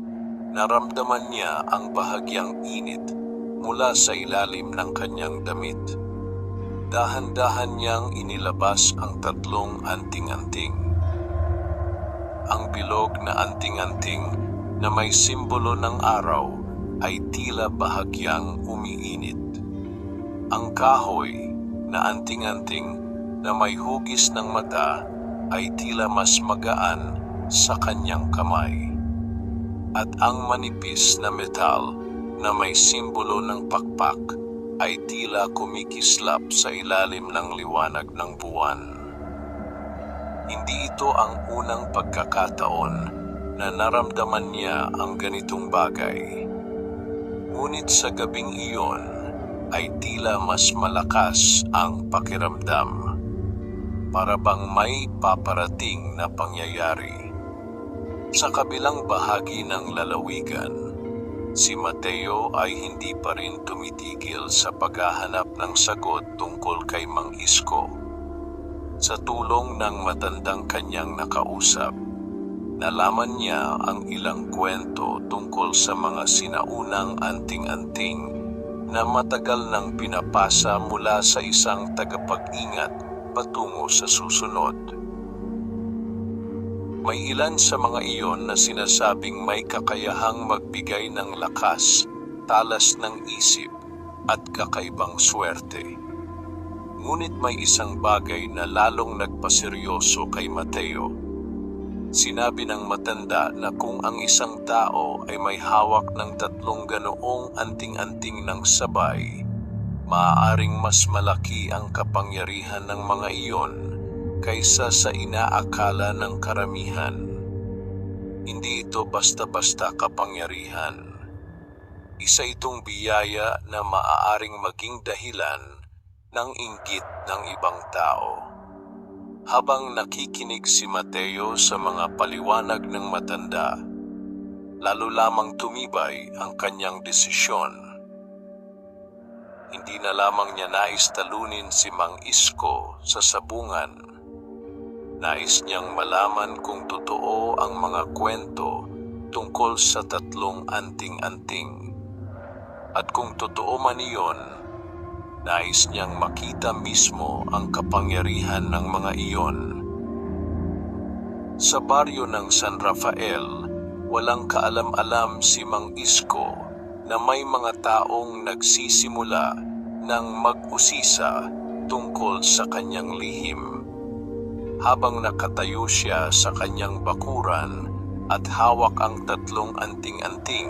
naramdaman niya ang bahagyang init mula sa ilalim ng kanyang damit. Dahan-dahan niyang inilabas ang tatlong anting-anting. Ang bilog na anting-anting na may simbolo ng araw ay tila bahagyang umiinit. Ang kahoy na anting-anting na may hugis ng mata ay tila mas magaan sa kanyang kamay. At ang manipis na metal na may simbolo ng pakpak ay tila kumikislap sa ilalim ng liwanag ng buwan. Hindi ito ang unang pagkakataon na naramdaman niya ang ganitong bagay. Ngunit sa gabing iyon ay tila mas malakas ang pakiramdam. Para bang may paparating na pangyayari. Sa kabilang bahagi ng lalawigan, si Mateo ay hindi pa rin tumitigil sa paghahanap ng sagot tungkol kay Mang Isko. Sa tulong ng matandang kanyang nakausap, nalaman niya ang ilang kwento tungkol sa mga sinaunang anting-anting na matagal nang pinapasa mula sa isang tagapag-ingat patungo sa susunod. May ilan sa mga iyon na sinasabing may kakayahang magbigay ng lakas, talas ng isip, at kakaibang swerte. Ngunit may isang bagay na lalong nagpaseryoso kay Mateo. Sinabi ng matanda na kung ang isang tao ay may hawak ng 3 ganoong anting-anting ng sabay, maaaring mas malaki ang kapangyarihan ng mga iyon kaysa sa inaakala ng karamihan. Hindi ito basta-basta kapangyarihan. Isa itong biyaya na maaaring maging dahilan ng inggit ng ibang tao. Habang nakikinig si Mateo sa mga paliwanag ng matanda, lalo lamang tumibay ang kanyang desisyon. Hindi na lamang niya nais talunin si Mang Isko sa sabungan. Nais niyang malaman kung totoo ang mga kwento tungkol sa 3 anting-anting. At kung totoo man iyon, nais niyang makita mismo ang kapangyarihan ng mga iyon. Sa baryo ng San Rafael, walang kaalam-alam si Mang Isko na may mga taong nagsisimula ng mag-usisa tungkol sa kanyang lihim. Habang nakatayo siya sa kanyang bakuran at hawak ang 3 anting-anting,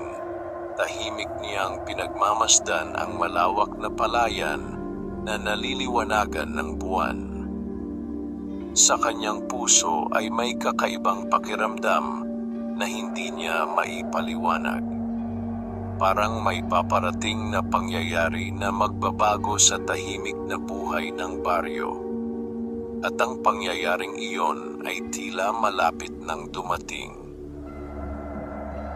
tahimik niyang pinagmamasdan ang malawak na palayan na naliliwanagan ng buwan. Sa kanyang puso ay may kakaibang pakiramdam na hindi niya maipaliwanag. Parang may paparating na pangyayari na magbabago sa tahimik na buhay ng baryo. At ang pangyayaring iyon ay tila malapit nang dumating.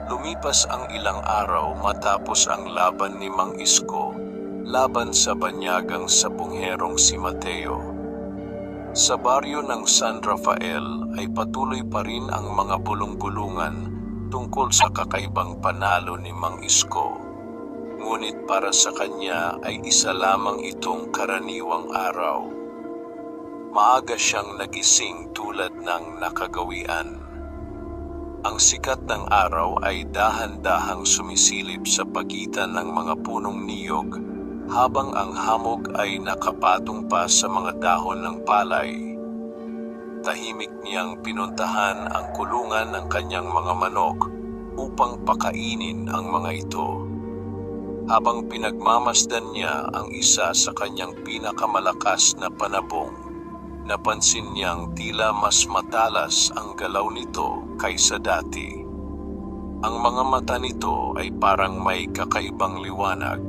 Lumipas ang ilang araw matapos ang laban ni Mang Isko laban sa banyagang sabungherong si Mateo. Sa baryo ng San Rafael ay patuloy pa rin ang mga bulong-bulungan tungkol sa kakaibang panalo ni Mang Isko. Ngunit para sa kanya ay isa lamang itong karaniwang araw. Maaga siyang nagising tulad ng nakagawian. Ang sikat ng araw ay dahan-dahang sumisilip sa pagitan ng mga punong niyog habang ang hamog ay nakapatong pa sa mga dahon ng palay. Tahimik niyang pinuntahan ang kulungan ng kanyang mga manok upang pakainin ang mga ito. Habang pinagmamasdan niya ang isa sa kanyang pinakamalakas na panabong, napansin niyang tila mas matalas ang galaw nito kaysa dati. Ang mga mata nito ay parang may kakaibang liwanag,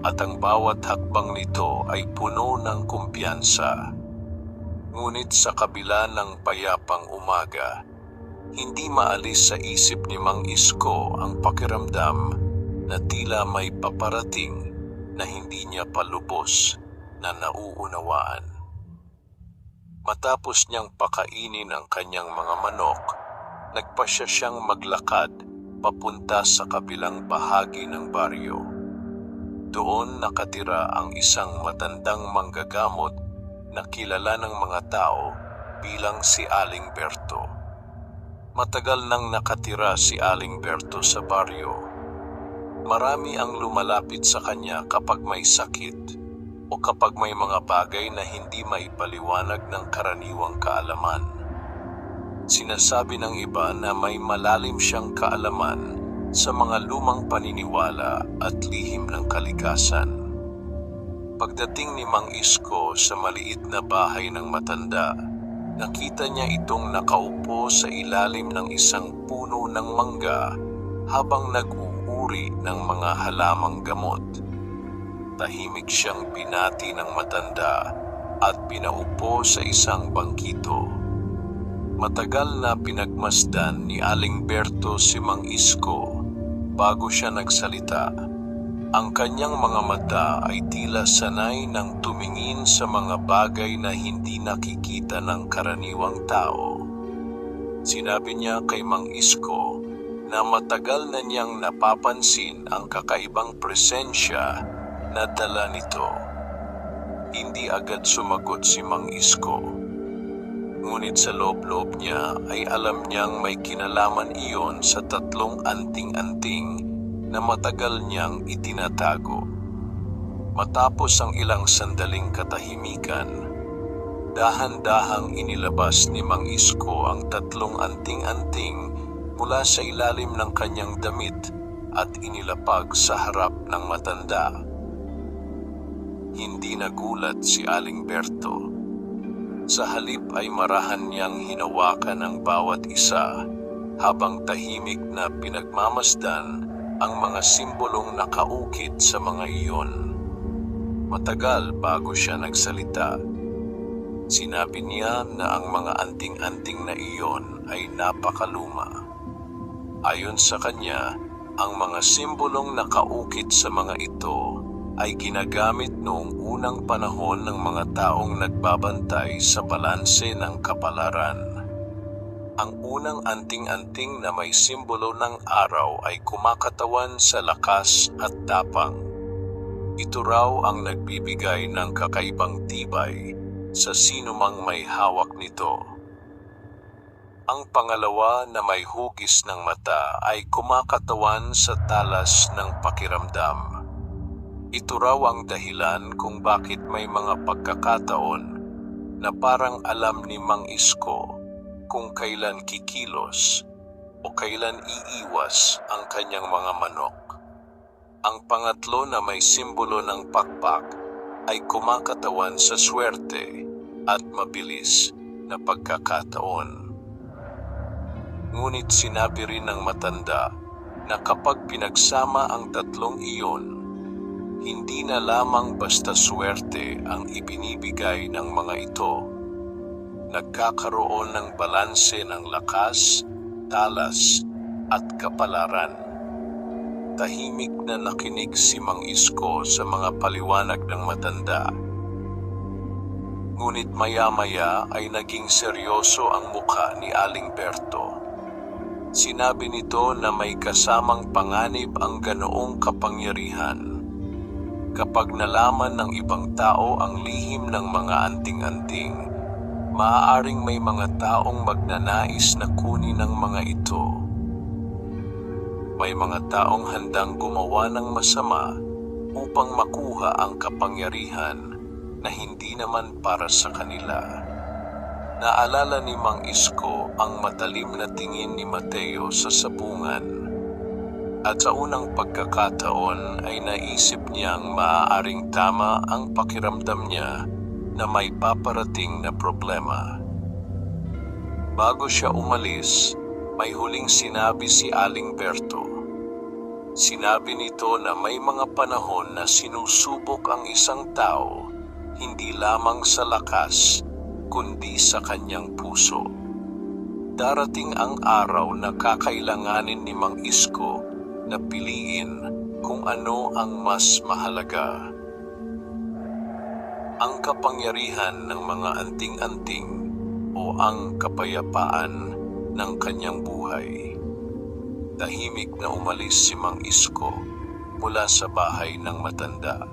at ang bawat hakbang nito ay puno ng kumpiyansa. Ngunit sa kabila ng payapang umaga, hindi maalis sa isip ni Mang Isko ang pakiramdam na tila may paparating na hindi niya palubos na nauunawaan. Matapos niyang pakainin ang kanyang mga manok, nagpasya siyang maglakad papunta sa kabilang bahagi ng baryo. Doon nakatira ang isang matandang manggagamot na kilala ng mga tao bilang si Aling Berto. Matagal nang nakatira si Aling Berto sa baryo. Marami ang lumalapit sa kanya kapag may sakit o kapag may mga bagay na hindi maipaliwanag ng karaniwang kaalaman. Sinasabi ng iba na may malalim siyang kaalaman sa mga lumang paniniwala at lihim ng kalikasan. Pagdating ni Mang Isko sa maliit na bahay ng matanda, nakita niya itong nakaupo sa ilalim ng isang puno ng mangga habang nag-uuri ng mga halamang gamot. Tahimik siyang binati ng matanda at pinaupo sa isang bangkito. Matagal na pinagmasdan ni Aling Berto si Mang Isko bago siya nagsalita. Ang kanyang mga mata ay tila sanay ng tumingin sa mga bagay na hindi nakikita ng karaniwang tao. Sinabi niya kay Mang Isko na matagal na niyang napapansin ang kakaibang presensya na dala nito. Hindi agad sumagot si Mang Isko. Ngunit sa loob-loob niya ay alam niyang may kinalaman iyon sa 3 anting-anting na matagal niyang itinatago. Matapos ang ilang sandaling katahimikan, dahan-dahang inilabas ni Mang Isko ang 3 anting-anting mula sa ilalim ng kanyang damit at inilapag sa harap ng matanda. Hindi nagulat si Aling Berto. Sa halip ay marahan niyang hinawakan ang bawat isa habang tahimik na pinagmamasdan ang mga simbolong nakaukit sa mga iyon. Matagal bago siya nagsalita. Sinabi niya na ang mga anting-anting na iyon ay napakaluma. Ayon sa kanya, ang mga simbolong nakaukit sa mga ito ay ginagamit noong unang panahon ng mga taong nagbabantay sa balanse ng kapalaran. Ang unang anting-anting na may simbolo ng araw ay kumakatawan sa lakas at tapang. Ito raw ang nagbibigay ng kakaibang tibay sa sinumang may hawak nito. Ang pangalawa na may hugis ng mata ay kumakatawan sa talas ng pakiramdam. Ito raw ang dahilan kung bakit may mga pagkakataon na parang alam ni Mang Isko kung kailan kikilos o kailan iiwas ang kanyang mga manok. Ang pangatlo na may simbolo ng pakpak ay kumakatawan sa swerte at mabilis na pagkakataon. Ngunit sinabi rin ng matanda na kapag pinagsama ang 3 iyon, hindi na lamang basta swerte ang ibinibigay ng mga ito. Nagkakaroon ng balanse ng lakas, talas, at kapalaran. Tahimik na nakinig si Mang Isko sa mga paliwanag ng matanda. Ngunit maya-maya ay naging seryoso ang mukha ni Aling Berto. Sinabi nito na may kasamang panganib ang ganoong kapangyarihan. Kapag nalaman ng ibang tao ang lihim ng mga anting-anting, maaaring may mga taong magnanais na kunin ang mga ito. May mga taong handang gumawa ng masama upang makuha ang kapangyarihan na hindi naman para sa kanila. Naalala ni Mang Isko ang matalim na tingin ni Mateo sa sabungan. At sa unang pagkakataon ay naisip niyang maaaring tama ang pakiramdam niya na may paparating na problema. Bago siya umalis, may huling sinabi si Aling Berto. Sinabi nito na may mga panahon na sinusubok ang isang tao hindi lamang sa lakas, kundi sa kanyang puso. Darating ang araw na kakailanganin ni Mang Isko na piliin kung ano ang mas mahalaga. Ang kapangyarihan ng mga anting-anting o ang kapayapaan ng kanyang buhay. Tahimik na umalis si Mang Isko mula sa bahay ng matanda.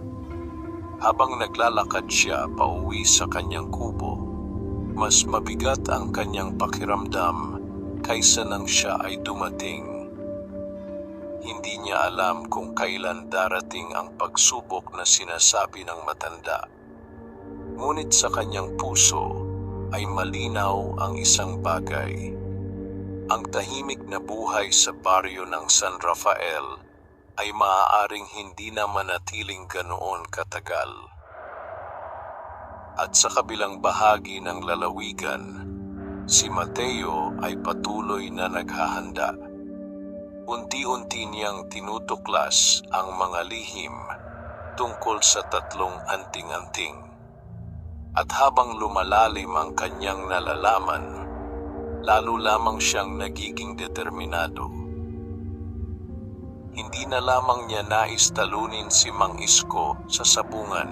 Habang naglalakad siya pauwi sa kanyang kubo, mas mabigat ang kanyang pakiramdam kaysa nang siya ay dumating. Hindi niya alam kung kailan darating ang pagsubok na sinasabi ng matanda. Ngunit sa kanyang puso ay malinaw ang isang bagay. Ang tahimik na buhay sa baryo ng San Rafael ay maaaring hindi na manatiling ganoon katagal. At sa kabilang bahagi ng lalawigan, si Mateo ay patuloy na naghahanda. Unti-unti niyang tinutuklas ang mga lihim tungkol sa 3 anting-anting. At habang lumalalim ang kanyang nalalaman, lalo lamang siyang nagiging determinado. Hindi na lamang niya nais talunin si Mang Isko sa sabungan.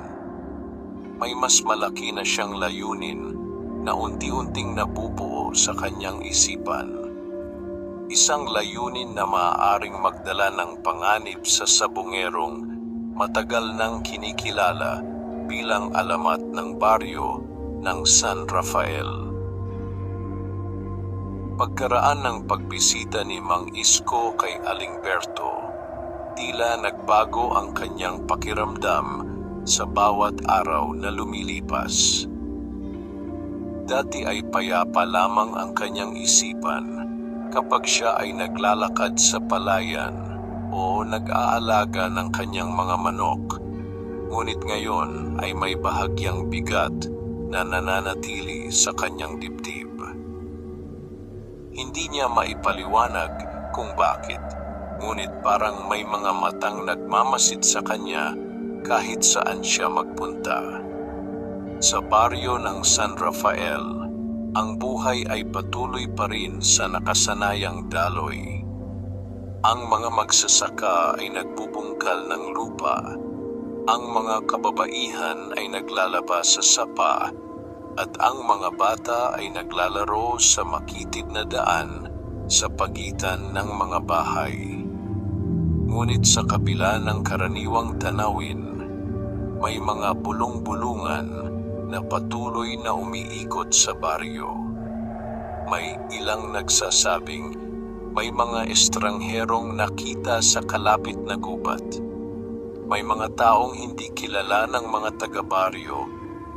May mas malaki na siyang layunin na unti-unting nabubuo sa kanyang isipan. Isang layunin na maaaring magdala ng panganib sa sabungerong matagal nang kinikilala bilang alamat ng baryo ng San Rafael. Pagkaraan ng pagbisita ni Mang Isko kay Aling Berto, tila nagbago ang kanyang pakiramdam sa bawat araw na lumilipas. Dati ay payapa lamang ang kanyang isipan kapag siya ay naglalakad sa palayan o nag-aalaga ng kanyang mga manok. Ngunit ngayon ay may bahagyang bigat na nananatili sa kanyang dibdib. Hindi niya maipaliwanag kung bakit, ngunit parang may mga matang nagmamasid sa kanya kahit saan siya magpunta. Sa baryo ng San Rafael, ang buhay ay patuloy pa rin sa nakasanayang daloy. Ang mga magsasaka ay nagbubungkal ng lupa, ang mga kababaihan ay naglalaba sa sapa, at ang mga bata ay naglalaro sa makitid na daan sa pagitan ng mga bahay. Ngunit sa kabila ng karaniwang tanawin, may mga bulong-bulungan na patuloy na umiikot sa baryo. May ilang nagsasabing may mga estrangherong nakita sa kalapit na gubat. May mga taong hindi kilala ng mga taga-baryo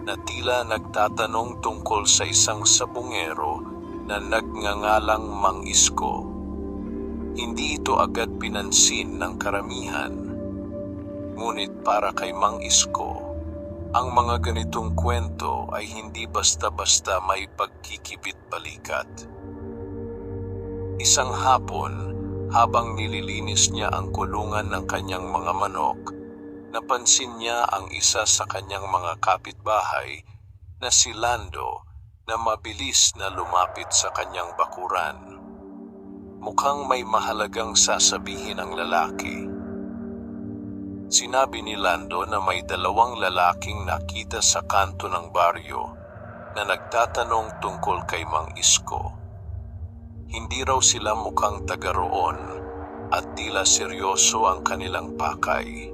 na tila nagtatanong tungkol sa isang sabungero na nagngangalang Mang Isko. Hindi ito agad pinansin ng karamihan. Ngunit para kay Mang Isko, ang mga ganitong kwento ay hindi basta-basta may pagkikibit-balikat. Isang hapon, habang nililinis niya ang kulungan ng kanyang mga manok, napansin niya ang isa sa kanyang mga kapitbahay na si Lando na mabilis na lumapit sa kanyang bakuran. Mukhang may mahalagang sasabihin ang lalaki. Sinabi ni Lando na may 2 lalaking nakita sa kanto ng baryo na nagtatanong tungkol kay Mang Isko. Hindi raw sila mukhang taga roon at tila seryoso ang kanilang pakay.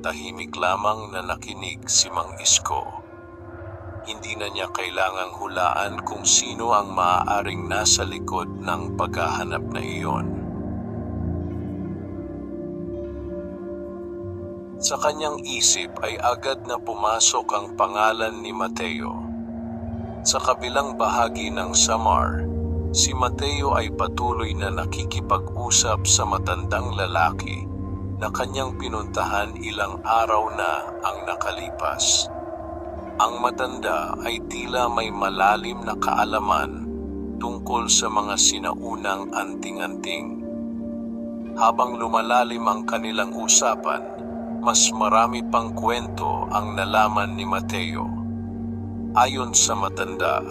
Tahimik lamang na nakinig si Mang Isko. Hindi na niya kailangang hulaan kung sino ang maaaring nasa likod ng paghahanap na iyon. Sa kanyang isip ay agad na pumasok ang pangalan ni Mateo. Sa kabilang bahagi ng Samar, si Mateo ay patuloy na nakikipag-usap sa matandang lalaki na kanyang pinuntahan ilang araw na ang nakalipas. Ang matanda ay tila may malalim na kaalaman tungkol sa mga sinaunang anting-anting. Habang lumalalim ang kanilang usapan, mas marami pang kwento ang nalaman ni Mateo. Ayon sa matanda,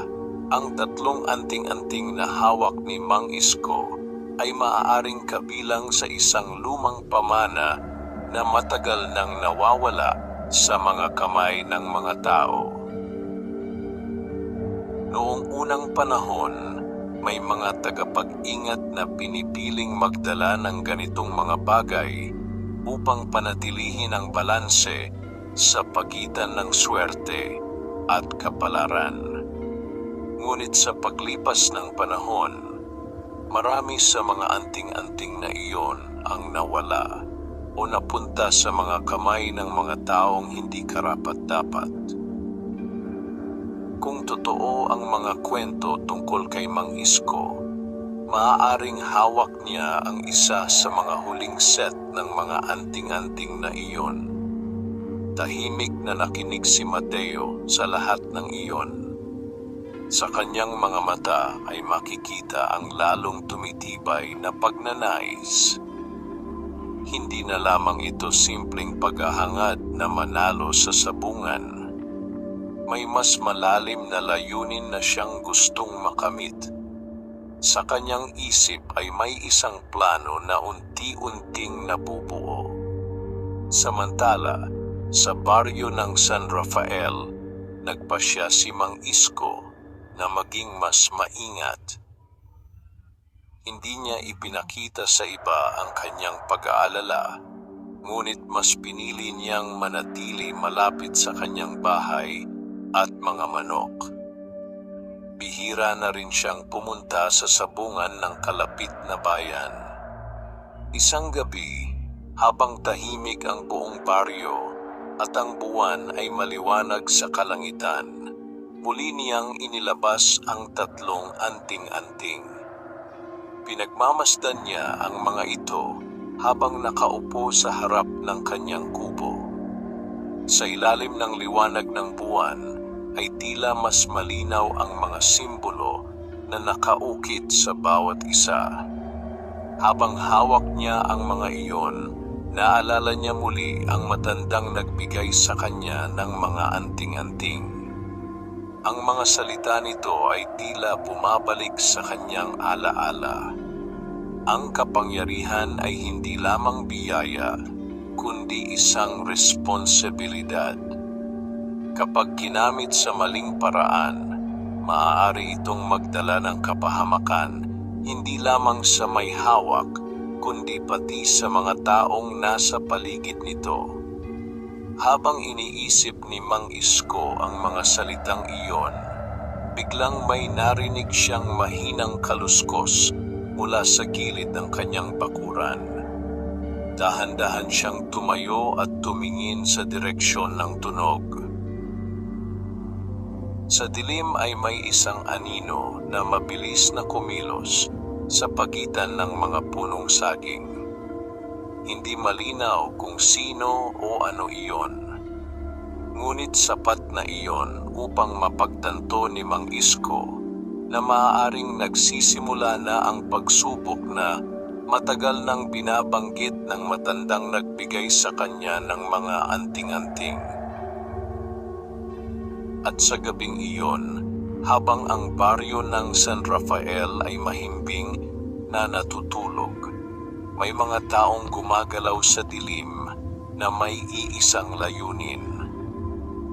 ang 3 anting-anting na hawak ni Mang Isko ay maaaring kabilang sa isang lumang pamana na matagal nang nawawala sa mga kamay ng mga tao. Noong unang panahon, may mga tagapag-ingat na pinipiling magdala ng ganitong mga bagay upang panatilihin ang balanse sa pagitan ng swerte at kapalaran. Ngunit sa paglipas ng panahon, Marami sa mga anting-anting na iyon ang nawala o napunta sa mga kamay ng mga taong hindi karapat-dapat. Kung totoo ang mga kwento tungkol kay Mang Isko, maaaring hawak niya ang isa sa mga huling set ng mga anting-anting na iyon. Tahimik na nakinig si Mateo sa lahat ng iyon. Sa kanyang mga mata ay makikita ang lalong tumitibay na pagnanais. Hindi na lamang ito simpleng paghahangad na manalo sa sabungan. May mas malalim na layunin na siyang gustong makamit. Sa kanyang isip ay may isang plano na unti-unting nabubuo. Samantala, sa baryo ng San Rafael, nagpasya si Mang Isko na maging mas maingat. Hindi niya ipinakita sa iba ang kanyang pag-aalala, ngunit mas pinili niyang manatili malapit sa kanyang bahay at mga manok. Bihira na rin siyang pumunta sa sabungan ng kalapit na bayan. Isang gabi, habang tahimik ang buong baryo at ang buwan ay maliwanag sa kalangitan, muli niyang inilabas ang 3 anting-anting. Pinagmamasdan niya ang mga ito habang nakaupo sa harap ng kanyang kubo. Sa ilalim ng liwanag ng buwan ay tila mas malinaw ang mga simbolo na nakaukit sa bawat isa. Habang hawak niya ang mga iyon, naalala niya muli ang matandang nagbigay sa kanya ng mga anting-anting. Ang mga salita nito ay tila bumabalik sa kanyang alaala. Ang kapangyarihan ay hindi lamang biyaya, kundi isang responsibilidad. Kapag ginamit sa maling paraan, maaari itong magdala ng kapahamakan, hindi lamang sa may hawak, kundi pati sa mga taong nasa paligid nito. Habang iniisip ni Mang Isko ang mga salitang iyon, biglang may narinig siyang mahinang kaluskos mula sa gilid ng kanyang bakuran. Dahan-dahan siyang tumayo at tumingin sa direksyon ng tunog. Sa dilim ay may isang anino na mabilis na kumilos sa pagitan ng mga punong saging. Hindi malinaw kung sino o ano iyon. Ngunit sapat na iyon upang mapagtanto ni Mang Isko na maaaring nagsisimula na ang pagsubok na matagal nang binabanggit ng matandang nagbigay sa kanya ng mga anting-anting. At sa gabing iyon, habang ang baryo ng San Rafael ay mahimbing na natutulog, may mga taong gumagalaw sa dilim na may iisang layunin.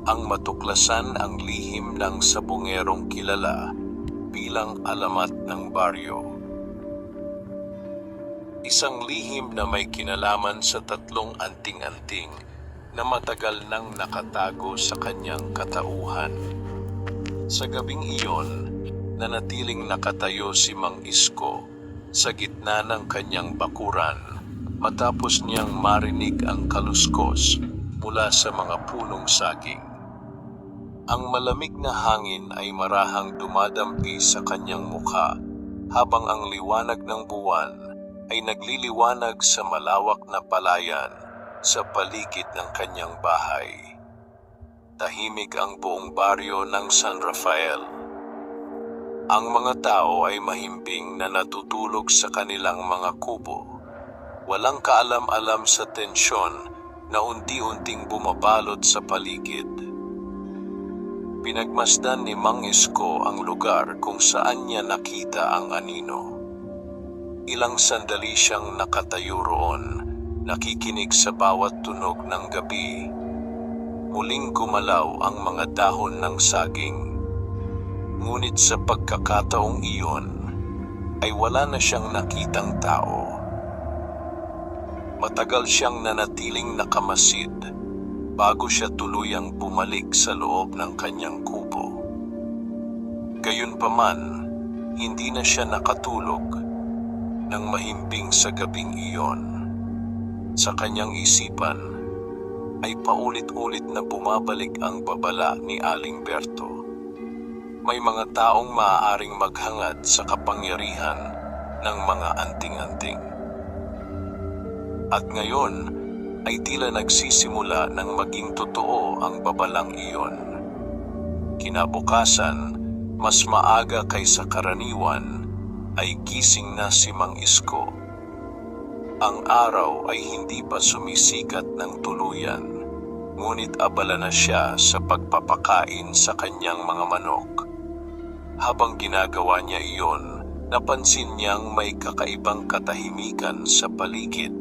Ang matuklasan ang lihim ng sabungerong kilala bilang alamat ng baryo. Isang lihim na may kinalaman sa 3 anting-anting na matagal nang nakatago sa kanyang katauhan. Sa gabing iyon, nanatiling nakatayo si Mang Isko sa gitna ng kanyang bakuran matapos niyang marinig ang kaluskos mula sa mga punong saging. Ang malamig na hangin ay marahang dumadampi sa kanyang mukha habang ang liwanag ng buwan ay nagliliwanag sa malawak na palayan sa paligid ng kanyang bahay. Tahimik ang buong baryo ng San Rafael. Ang mga tao ay mahimbing na natutulog sa kanilang mga kubo. Walang kaalam-alam sa tensyon na unti-unting bumabalot sa paligid. Pinagmasdan ni Mang Isko ang lugar kung saan niya nakita ang anino. Ilang sandali siyang nakatayo roon, nakikinig sa bawat tunog ng gabi. Muling gumalaw ang mga dahon ng saging. Ngunit sa pagkakataong iyon, ay wala na siyang nakitang tao. Matagal siyang nanatiling nakamasid bago siya tuluyang bumalik sa loob ng kanyang kubo. Gayunpaman, hindi na siya nakatulog ng mahimbing sa gabing iyon. Sa kanyang isipan ay paulit-ulit na bumabalik ang babala ni Aling Berto. May mga taong maaaring maghangad sa kapangyarihan ng mga anting-anting. At ngayon ay tila nagsisimula ng maging totoo ang babalang iyon. Kinabukasan, mas maaga kaysa karaniwan, ay gising na si Mang Isko. Ang araw ay hindi pa sumisikat ng tuluyan, ngunit abala na siya sa pagpapakain sa kanyang mga manok. Habang ginagawa niya iyon, napansin niyang may kakaibang katahimikan sa paligid.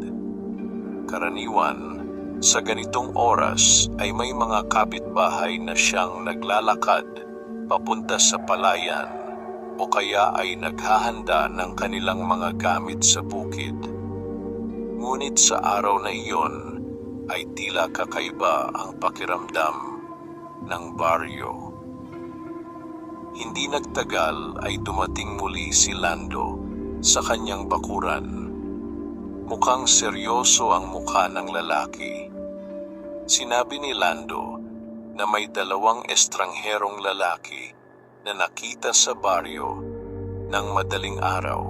Karaniwan, sa ganitong oras ay may mga kapitbahay na siyang naglalakad papunta sa palayan o kaya ay naghahanda ng kanilang mga gamit sa bukid. Ngunit sa araw na iyon ay tila kakaiba ang pakiramdam ng baryo. Hindi nagtagal ay dumating muli si Lando sa kanyang bakuran. Mukhang seryoso ang mukha ng lalaki. Sinabi ni Lando na may 2 estrangherong lalaki na nakita sa baryo ng madaling araw.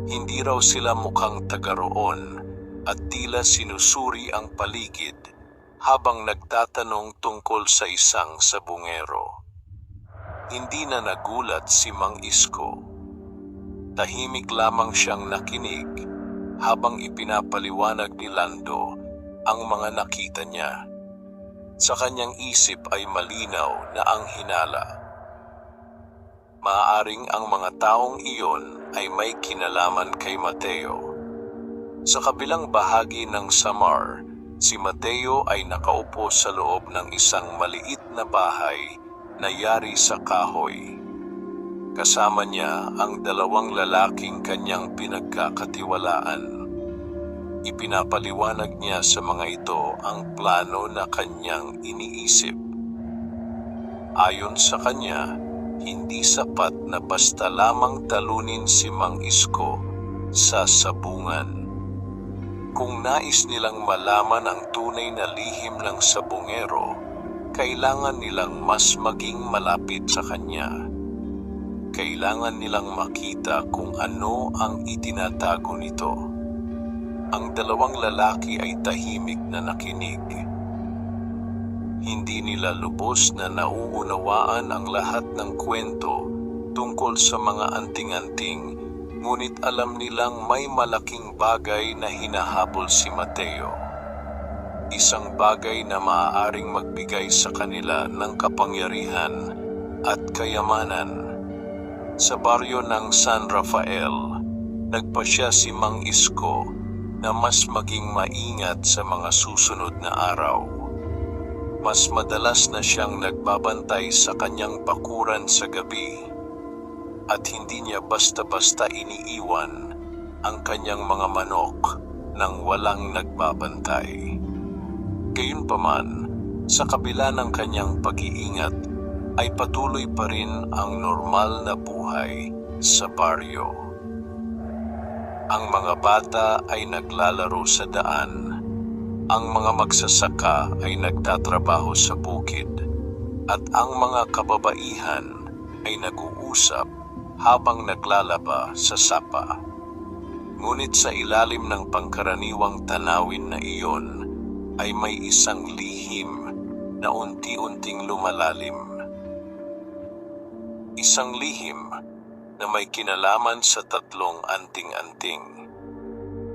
Hindi raw sila mukhang taga roon at tila sinusuri ang paligid habang nagtatanong tungkol sa isang sabungero. Hindi na nagulat si Mang Isko. Tahimik lamang siyang nakinig habang ipinapaliwanag ni Lando ang mga nakita niya. Sa kanyang isip ay malinaw na ang hinala. Maaaring ang mga taong iyon ay may kinalaman kay Mateo. Sa kabilang bahagi ng Samar, si Mateo ay nakaupo sa loob ng isang maliit na bahay na yari sa kahoy. Kasama niya ang 2 lalaking kanyang pinagkakatiwalaan. Ipinapaliwanag niya sa mga ito ang plano na kanyang iniisip. Ayon sa kanya, hindi sapat na basta lamang talunin si Mang Isko sa sabungan. Kung nais nilang malaman ang tunay na lihim ng sabungero, kailangan nilang mas maging malapit sa kanya. Kailangan nilang makita kung ano ang itinatago nito. Ang 2 lalaki ay tahimik na nakinig. Hindi nila lubos na nauunawaan ang lahat ng kwento tungkol sa mga anting-anting, ngunit alam nilang may malaking bagay na hinahabol si Mateo. Isang bagay na maaaring magbigay sa kanila ng kapangyarihan at kayamanan. Sa baryo ng San Rafael, nagpasya si Mang Isko na mas maging maingat sa mga susunod na araw. Mas madalas na siyang nagbabantay sa kanyang bakuran sa gabi at hindi niya basta-basta iniiwan ang kanyang mga manok nang walang nagbabantay. Gayunpaman, sa kabila ng kanyang pag-iingat ay patuloy pa rin ang normal na buhay sa baryo. Ang mga bata ay naglalaro sa daan. Ang mga magsasaka ay nagtatrabaho sa bukid at ang mga kababaihan ay nag-uusap habang naglalaba sa sapa. Ngunit sa ilalim ng pangkaraniwang tanawin na iyon ay may isang lihim na unti-unting lumalalim. Isang lihim na may kinalaman sa 3 anting-anting.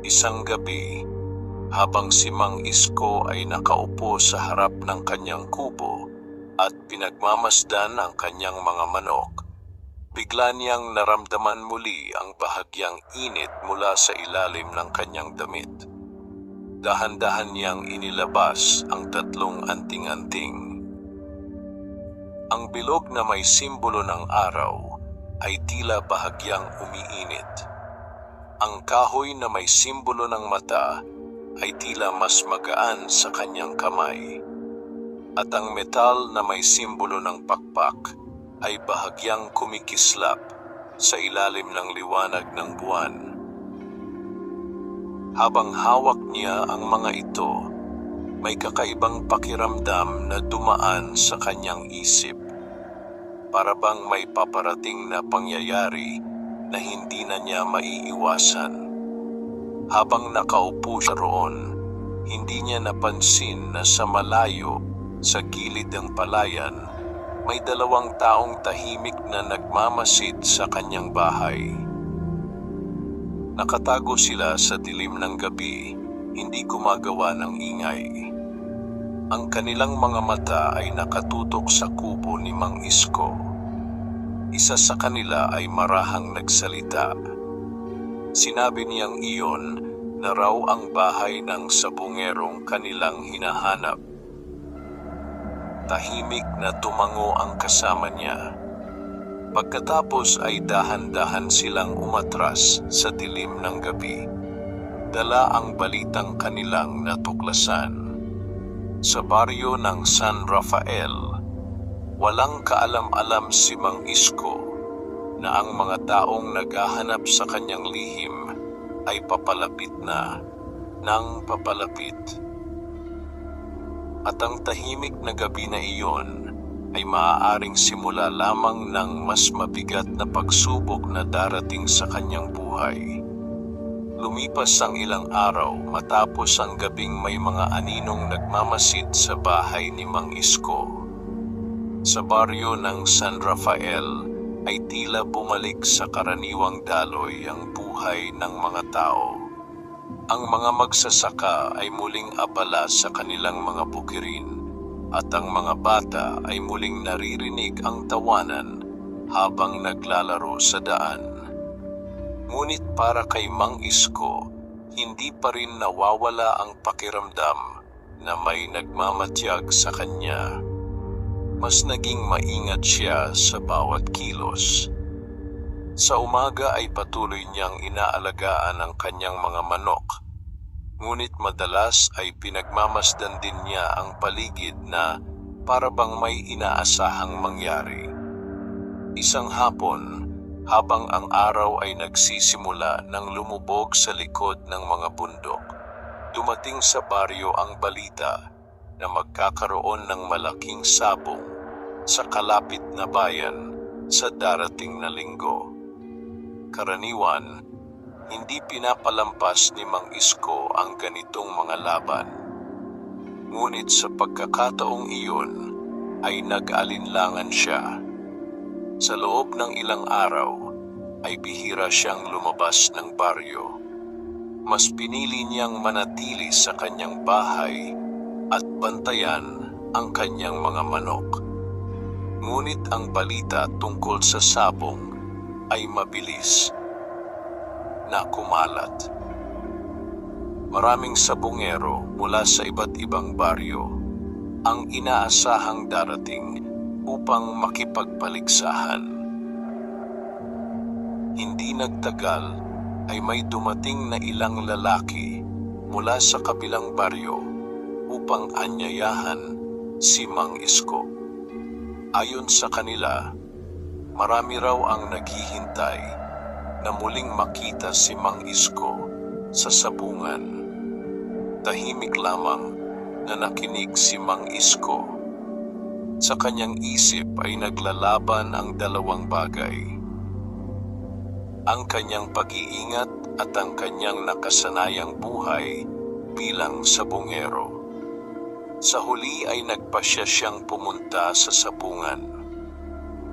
Isang gabi, habang si Mang Isko ay nakaupo sa harap ng kanyang kubo at pinagmamasdan ang kanyang mga manok, bigla niyang naramdaman muli ang bahagyang init mula sa ilalim ng kanyang damit. Dahan-dahan niyang inilabas ang 3 anting-anting. Ang bilog na may simbolo ng araw ay tila bahagyang umiinit. Ang kahoy na may simbolo ng mata ay tila mas magaan sa kanyang kamay. At ang metal na may simbolo ng pakpak ay bahagyang kumikislap sa ilalim ng liwanag ng buwan. Habang hawak niya ang mga ito, may kakaibang pakiramdam na dumaan sa kanyang isip. Para bang may paparating na pangyayari na hindi na niya maiiwasan. Habang nakaupo siya roon, hindi niya napansin na sa malayo, sa gilid ng palayan, may dalawang taong tahimik na nagmamasid sa kanyang bahay. Nakatago sila sa dilim ng gabi, hindi gumagawa ng ingay. Ang kanilang mga mata ay nakatutok sa kubo ni Mang Isko. Isa sa kanila ay marahang nagsalita. Sinabi niyang iyon na raw ang bahay ng sabungerong kanilang hinahanap. Tahimik na tumango ang kasama niya. Pagkatapos ay dahan-dahan silang umatras sa dilim ng gabi. Dala ang balitang kanilang natuklasan. Sa baryo ng San Rafael, walang kaalam-alam si Mang Isko na ang mga taong naghahanap sa kanyang lihim ay papalapit na ng papalapit. At ang tahimik na gabi na iyon ay maaaring simula lamang ng mas mabigat na pagsubok na darating sa kanyang buhay. Lumipas ang ilang araw matapos ang gabing may mga aninong nagmamasid sa bahay ni Mang Isko. Sa baryo ng San Rafael ay tila bumalik sa karaniwang daloy ang buhay ng mga tao. Ang mga magsasaka ay muling abala sa kanilang mga bukirin at ang mga bata ay muling naririnig ang tawanan habang naglalaro sa daan. Ngunit para kay Mang Isko, hindi pa rin nawawala ang pakiramdam na may nagmamatyag sa kanya. Mas naging maingat siya sa bawat kilos. Sa umaga ay patuloy niyang inaalagaan ang kanyang mga manok. Ngunit madalas ay pinagmamasdan din niya ang paligid na para bang may inaasahang mangyari. Isang hapon, habang ang araw ay nagsisimula nang lumubog sa likod ng mga bundok, dumating sa baryo ang balita na magkakaroon ng malaking sabong sa kalapit na bayan sa darating na linggo. Karaniwan, hindi pinapalampas ni Mang Isko ang ganitong mga laban. Ngunit sa pagkakataong iyon ay nag-alinlangan siya. Sa loob ng ilang araw ay bihira siyang lumabas ng baryo. Mas pinili niyang manatili sa kanyang bahay at bantayan ang kanyang mga manok. Ngunit ang balita tungkol sa sabong ay mabilis na kumalat. Maraming sabongero mula sa iba't ibang baryo ang inaasahang darating upang makipagpaligsahan. Hindi nagtagal ay may dumating na ilang lalaki mula sa kabilang baryo upang anyayahan si Mang Isko. Ayon sa kanila, marami raw ang naghihintay na muling makita si Mang Isko sa sabungan. Tahimik lamang na nakinig si Mang Isko. Sa kanyang isip ay naglalaban ang dalawang bagay. Ang kanyang pag-iingat at ang kanyang nakasanayang buhay bilang sabungero. Sa huli ay nagpasya siyang pumunta sa sabungan.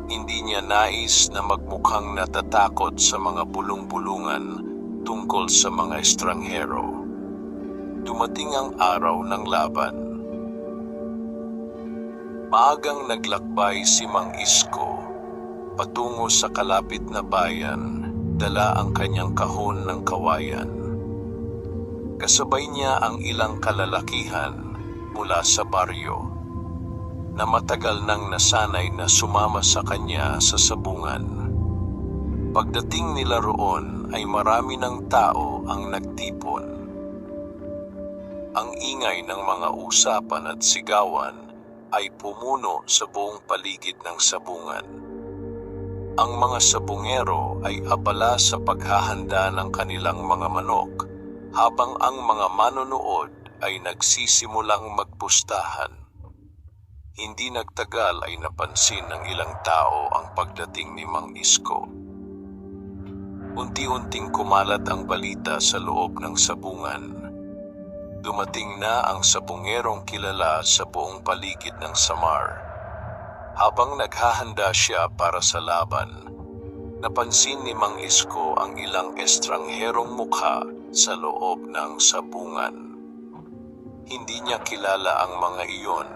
Hindi niya nais na magmukhang natatakot sa mga bulong-bulungan tungkol sa mga estranghero. Dumating ang araw ng laban. Maagang naglakbay si Mang Isko patungo sa kalapit na bayan, dala ang kanyang kahon ng kawayan. Kasabay niya ang ilang kalalakihan mula sa baryo na matagal nang nasanay na sumama sa kanya sa sabungan. Pagdating nila roon ay marami ng tao ang nagtipon. Ang ingay ng mga usapan at sigawan ay pumuno sa buong paligid ng sabungan. Ang mga sabungero ay abala sa paghahanda ng kanilang mga manok habang ang mga manonood ay nagsisimulang magpustahan. Hindi nagtagal ay napansin ng ilang tao ang pagdating ni Mang Isko. Unti-unting kumalat ang balita sa loob ng sabungan. Dumating na ang sabungerong kilala sa buong paligid ng Samar. Habang naghahanda siya para sa laban, napansin ni Mang Isko ang ilang estrangherong mukha sa loob ng sabungan. Hindi niya kilala ang mga iyon.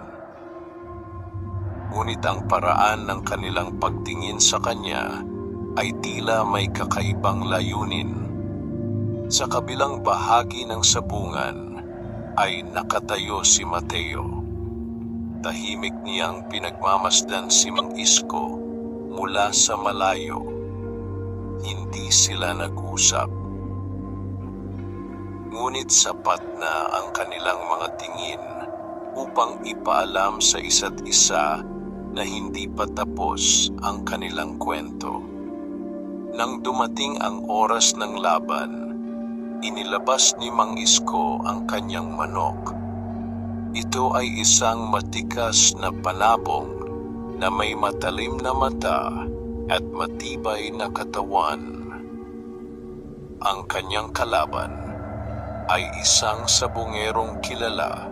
Ngunit ang paraan ng kanilang pagtingin sa kanya ay tila may kakaibang layunin. Sa kabilang bahagi ng sabungan ay nakatayo si Mateo. Tahimik niyang pinagmamasdan si Mang Isko mula sa malayo. Hindi sila nag-usap. Ngunit sapat na ang kanilang mga tingin upang ipaalam sa isa't isa na hindi pa tapos ang kanilang kwento. Nang dumating ang oras ng laban, inilabas ni Mang Isko ang kanyang manok. Ito ay isang matikas na panabong na may matalim na mata at matibay na katawan. Ang kanyang kalaban ay isang sabungerong kilala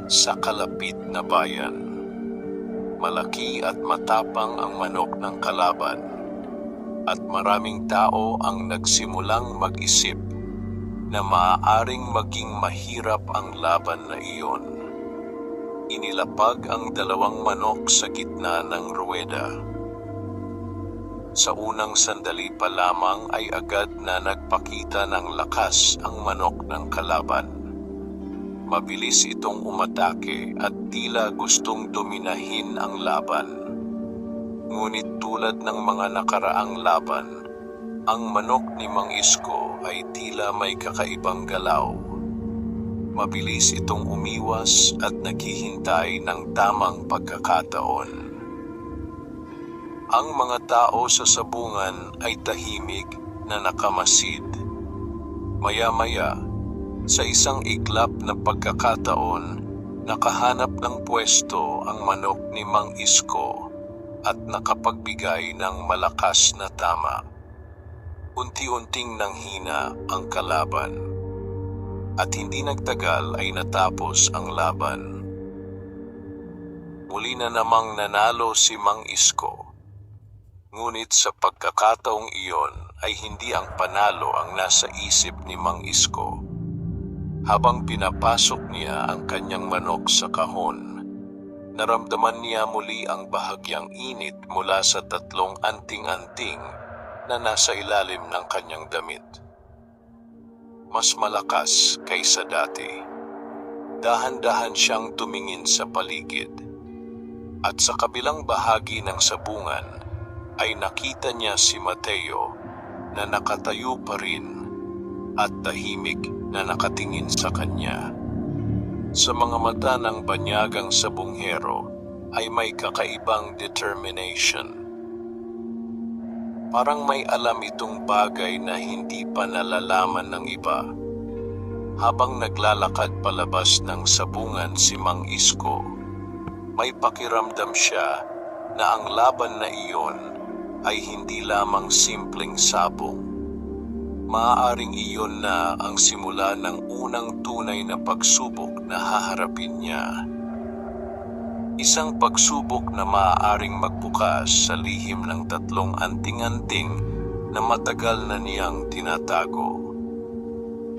sa kalapit na bayan. Malaki at matapang ang manok ng kalaban, at maraming tao ang nagsimulang mag-isip na maaaring maging mahirap ang laban na iyon. Inilapag ang dalawang manok sa gitna ng ruweda. Sa unang sandali pa lamang ay agad na nagpakita ng lakas ang manok ng kalaban. Mabilis itong umatake at tila gustong dominahin ang laban. Ngunit tulad ng mga nakaraang laban, ang manok ni Mang Isko ay tila may kakaibang galaw. Mabilis itong umiwas at naghihintay ng tamang pagkakataon. Ang mga tao sa sabungan ay tahimik na nakamasid. Maya-maya, sa isang iglap na pagkakataon, nakahanap ng pwesto ang manok ni Mang Isko at nakapagbigay ng malakas na tama. Unti-unting nanghina ang kalaban, at hindi nagtagal ay natapos ang laban. Muli na namang nanalo si Mang Isko. Ngunit sa pagkakataong iyon ay hindi ang panalo ang nasa isip ni Mang Isko. Habang pinapasok niya ang kanyang manok sa kahon, naramdaman niya muli ang bahagyang init mula sa 3 anting-anting na nasa ilalim ng kanyang damit. Mas malakas kaysa dati. Dahan-dahan siyang tumingin sa paligid. At sa kabilang bahagi ng sabungan, ay nakita niya si Mateo na nakatayo pa rin at tahimik na nakatingin sa kanya. Sa mga mata ng banyagang sabunghero ay may kakaibang determination. Parang may alam itong bagay na hindi pa nalalaman ng iba. Habang naglalakad palabas ng sabungan si Mang Isko, may pakiramdam siya na ang laban na iyon ay hindi lamang simpleng sabong. Maaaring iyon na ang simula ng unang tunay na pagsubok na haharapin niya. Isang pagsubok na maaaring magbukas sa lihim ng 3 anting-anting na matagal na niyang tinatago.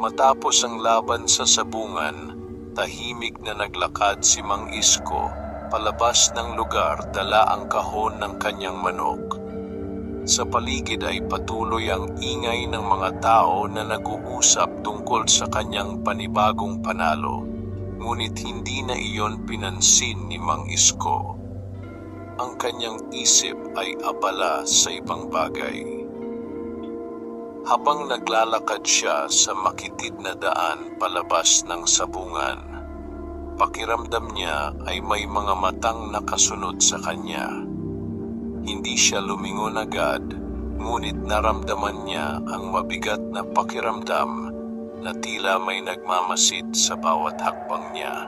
Matapos ang laban sa sabungan, tahimik na naglakad si Mang Isko palabas ng lugar, dala ang kahon ng kanyang manok. Sa paligid ay patuloy ang ingay ng mga tao na nag-uusap tungkol sa kanyang panibagong panalo, ngunit hindi na iyon pinansin ni Mang Isko. Ang kanyang isip ay abala sa ibang bagay. Habang naglalakad siya sa makitid na daan palabas ng sabungan, pakiramdam niya ay may mga matang nakasunod sa kanya. Hindi siya lumingon agad, ngunit naramdaman niya ang mabigat na pakiramdam na tila may nagmamasid sa bawat hakbang niya.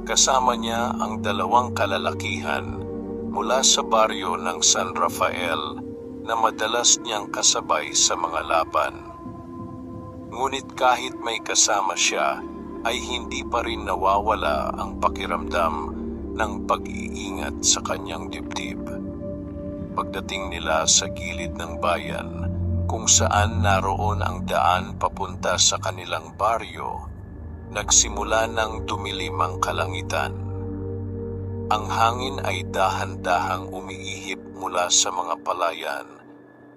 Kasama niya ang dalawang kalalakihan mula sa baryo ng San Rafael na madalas niyang kasabay sa mga laban. Ngunit kahit may kasama siya, ay hindi pa rin nawawala ang pakiramdam ng pag-iingat sa kanyang dibdib. Pagdating nila sa gilid ng bayan, kung saan naroon ang daan papunta sa kanilang baryo, nagsimula ng dumilim ang kalangitan. Ang hangin ay dahan-dahang umiihip mula sa mga palayan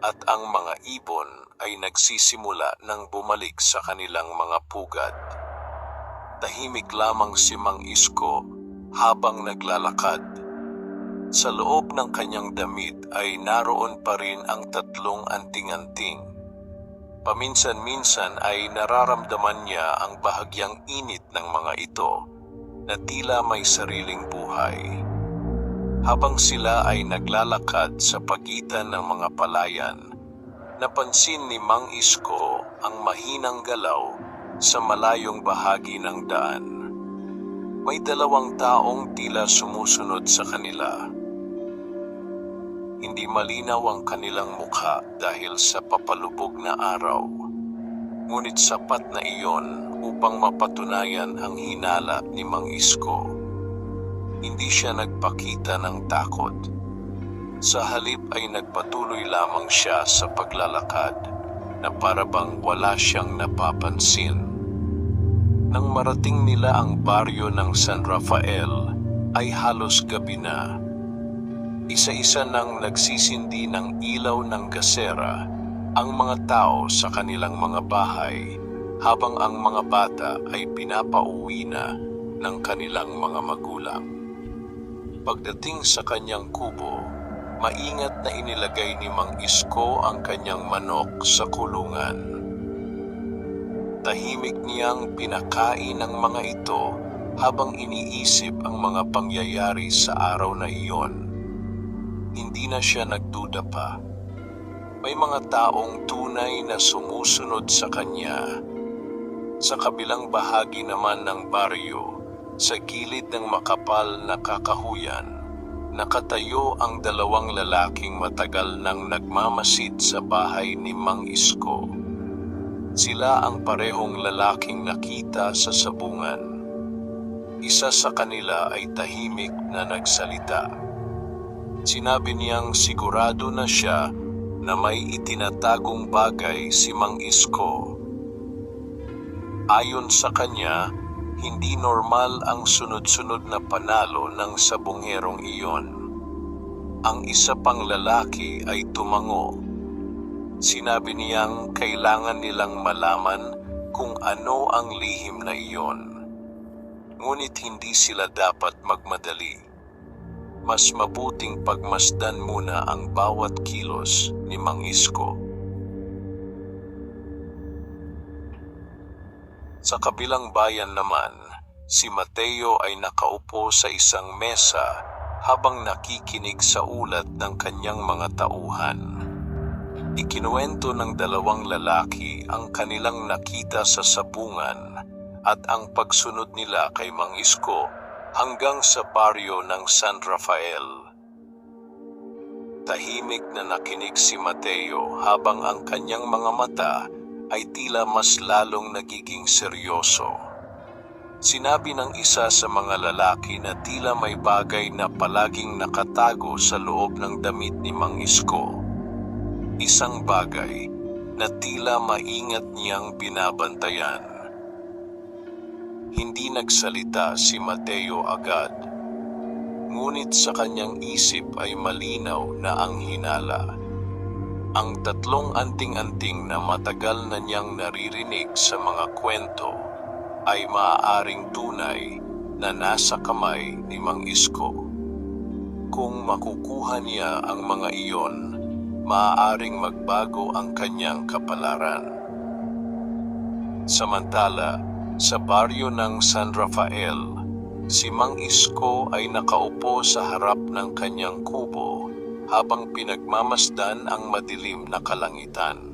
at ang mga ibon ay nagsisimula ng bumalik sa kanilang mga pugad. Tahimik lamang si Mang Isko habang naglalakad. Sa loob ng kanyang damit ay naroon pa rin ang tatlong anting-anting. Paminsan-minsan ay nararamdaman niya ang bahagyang init ng mga ito na tila may sariling buhay. Habang sila ay naglalakad sa pagitan ng mga palayan, napansin ni Mang Isko ang mahinang galaw sa malayong bahagi ng daan. May dalawang taong tila sumusunod sa kanila. Hindi malinaw ang kanilang mukha dahil sa papalubog na araw. Ngunit sapat na iyon upang mapatunayan ang hinala ni Mang Isko. Hindi siya nagpakita ng takot. Sa halip ay nagpatuloy lamang siya sa paglalakad na parabang wala siyang napapansin. Nang marating nila ang baryo ng San Rafael, ay halos gabi na. Isa-isa nang nagsisindi ng ilaw ng gasera ang mga tao sa kanilang mga bahay, habang ang mga bata ay pinapauwi na ng kanilang mga magulang. Pagdating sa kanyang kubo, maingat na inilagay ni Mang Isko ang kanyang manok sa kulungan. Tahimik niyang pinakain ang mga ito habang iniisip ang mga pangyayari sa araw na iyon. Hindi na siya nagduda pa. May mga taong tunay na sumusunod sa kanya. Sa kabilang bahagi naman ng baryo, sa gilid ng makapal na kakahuyan, nakatayo ang dalawang lalaking matagal nang nagmamasid sa bahay ni Mang Isko. Sila ang parehong lalaking nakita sa sabungan. Isa sa kanila ay tahimik na nagsalita. Sinabi niyang sigurado na siya na may itinatagong bagay si Mang Isko. Ayon sa kanya, hindi normal ang sunod-sunod na panalo ng sabungherong iyon. Ang isa pang lalaki ay tumango. Sinabi niyang kailangan nilang malaman kung ano ang lihim na iyon. Ngunit hindi sila dapat magmadali. Mas mabuting pagmasdan muna ang bawat kilos ni Mang Isko. Sa kabilang bayan naman, si Mateo ay nakaupo sa isang mesa habang nakikinig sa ulat ng kanyang mga tauhan. Ikinuwento ng dalawang lalaki ang kanilang nakita sa sabungan at ang pagsunod nila kay Mang Isko hanggang sa baryo ng San Rafael. Tahimik na nakinig si Mateo habang ang kanyang mga mata ay tila mas lalong nagiging seryoso. Sinabi ng isa sa mga lalaki na tila may bagay na palaging nakatago sa loob ng damit ni Mang Isko. Isang bagay na tila maingat niyang binabantayan. Hindi nagsalita si Mateo agad, ngunit sa kanyang isip ay malinaw na ang hinala. Ang tatlong anting-anting na matagal na niyang naririnig sa mga kwento ay maaaring tunay na nasa kamay ni Mang Isko. Kung makukuha niya ang mga iyon, maaaring magbago ang kanyang kapalaran. Samantala, sa baryo ng San Rafael, si Mang Isko ay nakaupo sa harap ng kanyang kubo habang pinagmamasdan ang madilim na kalangitan.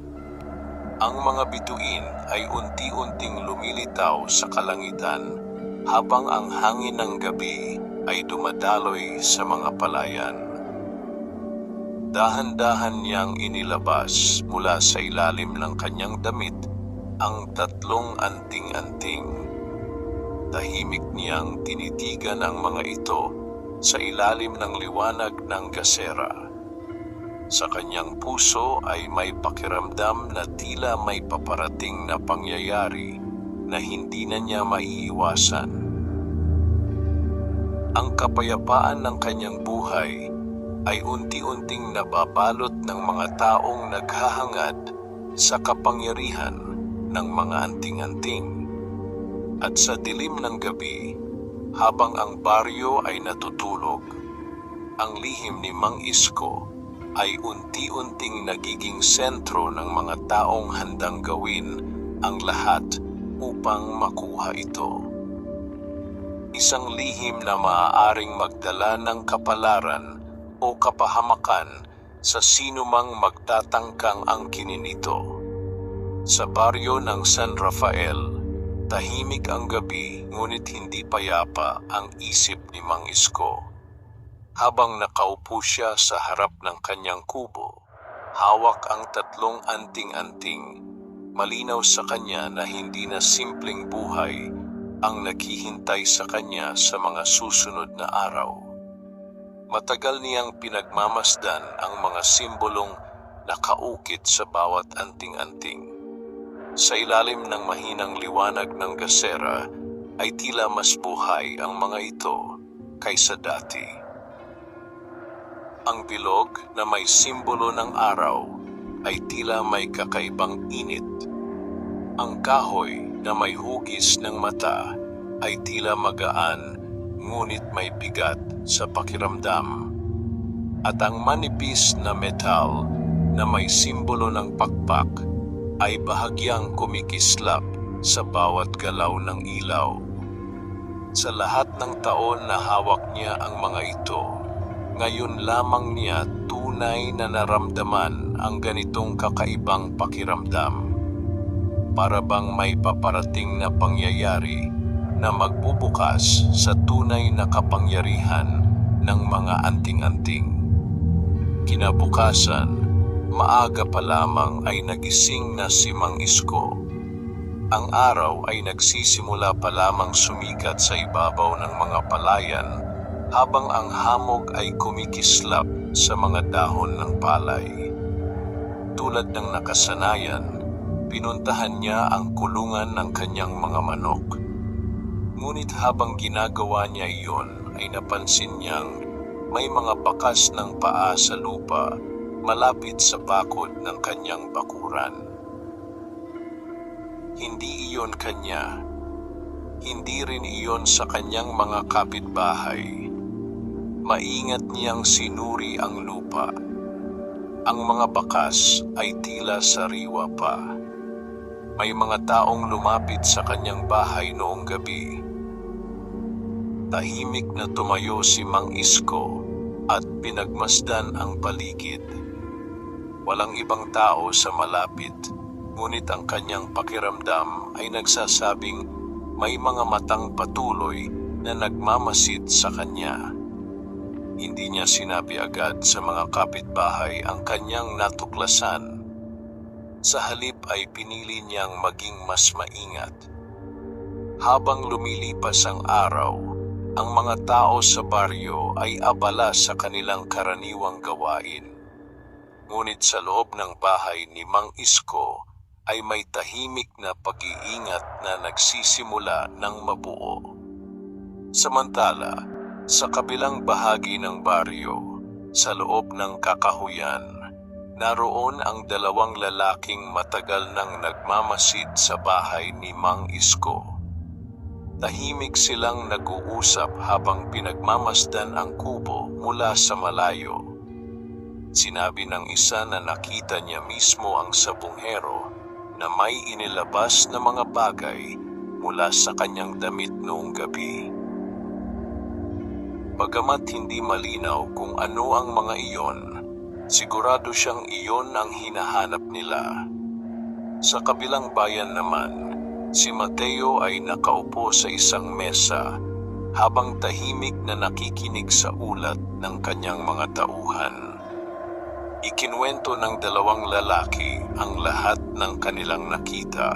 Ang mga bituin ay unti-unting lumilitaw sa kalangitan habang ang hangin ng gabi ay dumadaloy sa mga palayan. Dahan-dahan niyang inilabas mula sa ilalim ng kanyang damit ang 3 anting-anting. Tahimik niyang tinitigan ang mga ito sa ilalim ng liwanag ng gasera. Sa kanyang puso ay may pakiramdam na tila may paparating na pangyayari na hindi na niya maiiwasan. Ang kapayapaan ng kanyang buhay ay unti-unting nababalot ng mga taong naghahangad sa kapangyarihan ng mga anting-anting. At sa dilim ng gabi, habang ang baryo ay natutulog, ang lihim ni Mang Isko ay unti-unting nagiging sentro ng mga taong handang gawin ang lahat upang makuha ito. Isang lihim na maaaring magdala ng kapalaran o kapahamakan sa sinumang magtatangkang angkinin ito. Sa baryo ng San Rafael, tahimik ang gabi ngunit hindi payapa ang isip ni Mang Isko. Habang nakaupo siya sa harap ng kanyang kubo, hawak ang 3 anting-anting, malinaw sa kanya na hindi na simpleng buhay ang naghihintay sa kanya sa mga susunod na araw. Matagal niyang pinagmamasdan ang mga simbolong nakaukit sa bawat anting-anting. Sa ilalim ng mahinang liwanag ng gasera ay tila mas buhay ang mga ito kaysa dati. Ang bilog na may simbolo ng araw ay tila may kakaibang init. Ang kahoy na may hugis ng mata ay tila magaan ngunit may bigat sa pakiramdam. At ang manipis na metal na may simbolo ng pakpak ay bahagyang kumikislap sa bawat galaw ng ilaw. Sa lahat ng taon na hawak niya ang mga ito, ngayon lamang niya tunay na naramdaman ang ganitong kakaibang pakiramdam. Para bang may paparating na pangyayari na magbubukas sa tunay na kapangyarihan ng mga anting-anting. Kinabukasan, maaga pa lamang ay nagising na si Mang Isko. Ang araw ay nagsisimula pa lamang sumikat sa ibabaw ng mga palayan habang ang hamog ay kumikislap sa mga dahon ng palay. Tulad ng nakasanayan, pinuntahan niya ang kulungan ng kanyang mga manok. Ngunit habang ginagawa niya iyon ay napansin niyang may mga bakas ng paa sa lupa malapit sa bakod ng kanyang bakuran. Hindi iyon kanya, hindi rin iyon sa kanyang mga kapitbahay. Maingat niyang sinuri ang lupa. Ang mga bakas ay tila sariwa pa. May mga taong lumapit sa kanyang bahay noong gabi. Tahimik na tumayo si Mang Isko at pinagmasdan ang paligid. Walang ibang tao sa malapit, ngunit ang kanyang pakiramdam ay nagsasabing may mga matang patuloy na nagmamasid sa kanya. Hindi niya sinabi agad sa mga kapitbahay ang kanyang natuklasan. Sa halip ay pinili niyang maging mas maingat. Habang lumilipas ang araw, ang mga tao sa baryo ay abala sa kanilang karaniwang gawain. Ngunit sa loob ng bahay ni Mang Isko ay may tahimik na pag-iingat na nagsisimula ng mabuo. Samantala, sa kabilang bahagi ng baryo, sa loob ng kakahuyan, naroon ang 2 lalaking matagal nang nagmamasid sa bahay ni Mang Isko. Tahimik silang nag-uusap habang pinagmamasdan ang kubo mula sa malayo. Sinabi ng isa na nakita niya mismo ang sabunghero na may inilabas na mga bagay mula sa kanyang damit noong gabi. Bagamat hindi malinaw kung ano ang mga iyon, sigurado siyang iyon ang hinahanap nila. Sa kabilang bayan naman, si Mateo ay nakaupo sa isang mesa habang tahimik na nakikinig sa ulat ng kanyang mga tauhan. Ikinuwento ng dalawang lalaki ang lahat ng kanilang nakita.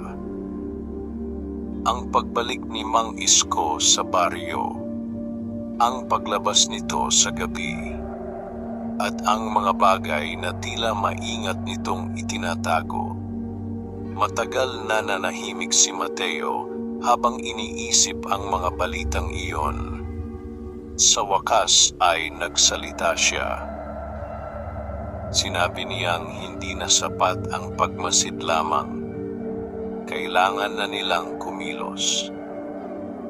Ang pagbalik ni Mang Isko sa baryo, ang paglabas nito sa gabi, at ang mga bagay na tila maingat nitong itinatago. Matagal na nanahimik si Mateo habang iniisip ang mga balitang iyon. Sa wakas ay nagsalita siya. Sinabi niyang hindi na sapat ang pagmasid lamang. Kailangan na nilang kumilos.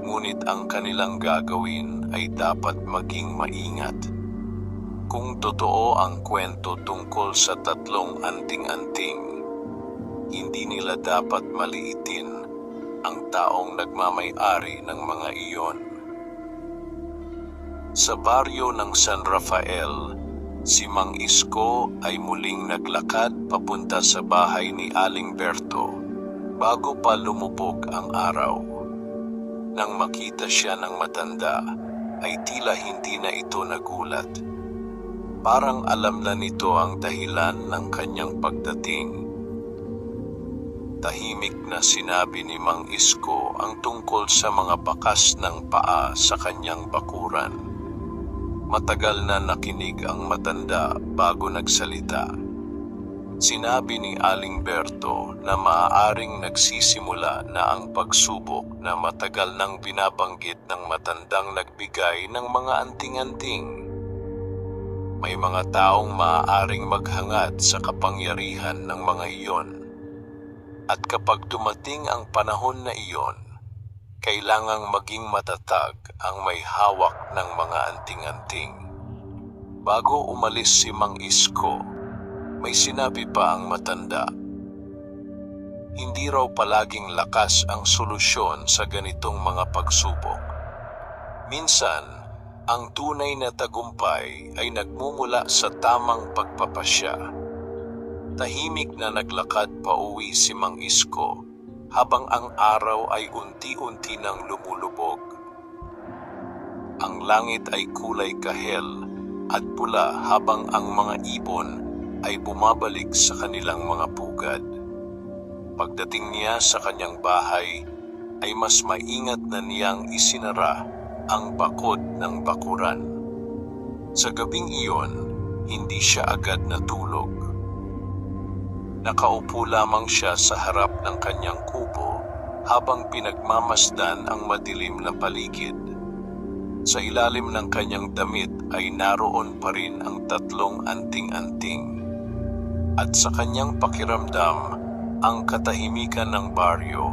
Ngunit ang kanilang gagawin ay dapat maging maingat. Kung totoo ang kwento tungkol sa tatlong anting-anting, hindi nila dapat maliitin ang taong nagmamay-ari ng mga iyon. Sa baryo ng San Rafael, si Mang Isko ay muling naglakad papunta sa bahay ni Aling Berto bago pa lumubog ang araw. Nang makita siya ng matanda, ay tila hindi na ito nagulat. Parang alam na nito ang dahilan ng kanyang pagdating. Tahimik na sinabi ni Mang Isko ang tungkol sa mga bakas ng paa sa kanyang bakuran. Matagal na nakinig ang matanda bago nagsalita. Sinabi ni Aling Berto na maaaring nagsisimula na ang pagsubok na matagal nang binabanggit ng matandang nagbigay ng mga anting-anting. May mga taong maaaring maghangad sa kapangyarihan ng mga iyon. At kapag dumating ang panahon na iyon, kailangang maging matatag ang may hawak ng mga anting-anting. Bago umalis si Mang Isko, may sinabi pa ang matanda. Hindi raw palaging lakas ang solusyon sa ganitong mga pagsubok. Minsan, ang tunay na tagumpay ay nagmumula sa tamang pagpapasya. Tahimik na naglakad pa uwi si Mang Isko habang ang araw ay unti-unti nang lumulubog. Ang langit ay kulay kahel at pula habang ang mga ibon ay bumabalik sa kanilang mga pugad. Pagdating niya sa kanyang bahay, ay mas maingat na niyang isinara ang bakod ng bakuran. Sa gabing iyon, hindi siya agad natulog. Nakaupo lamang siya sa harap ng kanyang kubo habang pinagmamasdan ang madilim na paligid. Sa ilalim ng kanyang damit ay naroon pa rin ang tatlong anting-anting. At sa kanyang pakiramdam, ang katahimikan ng baryo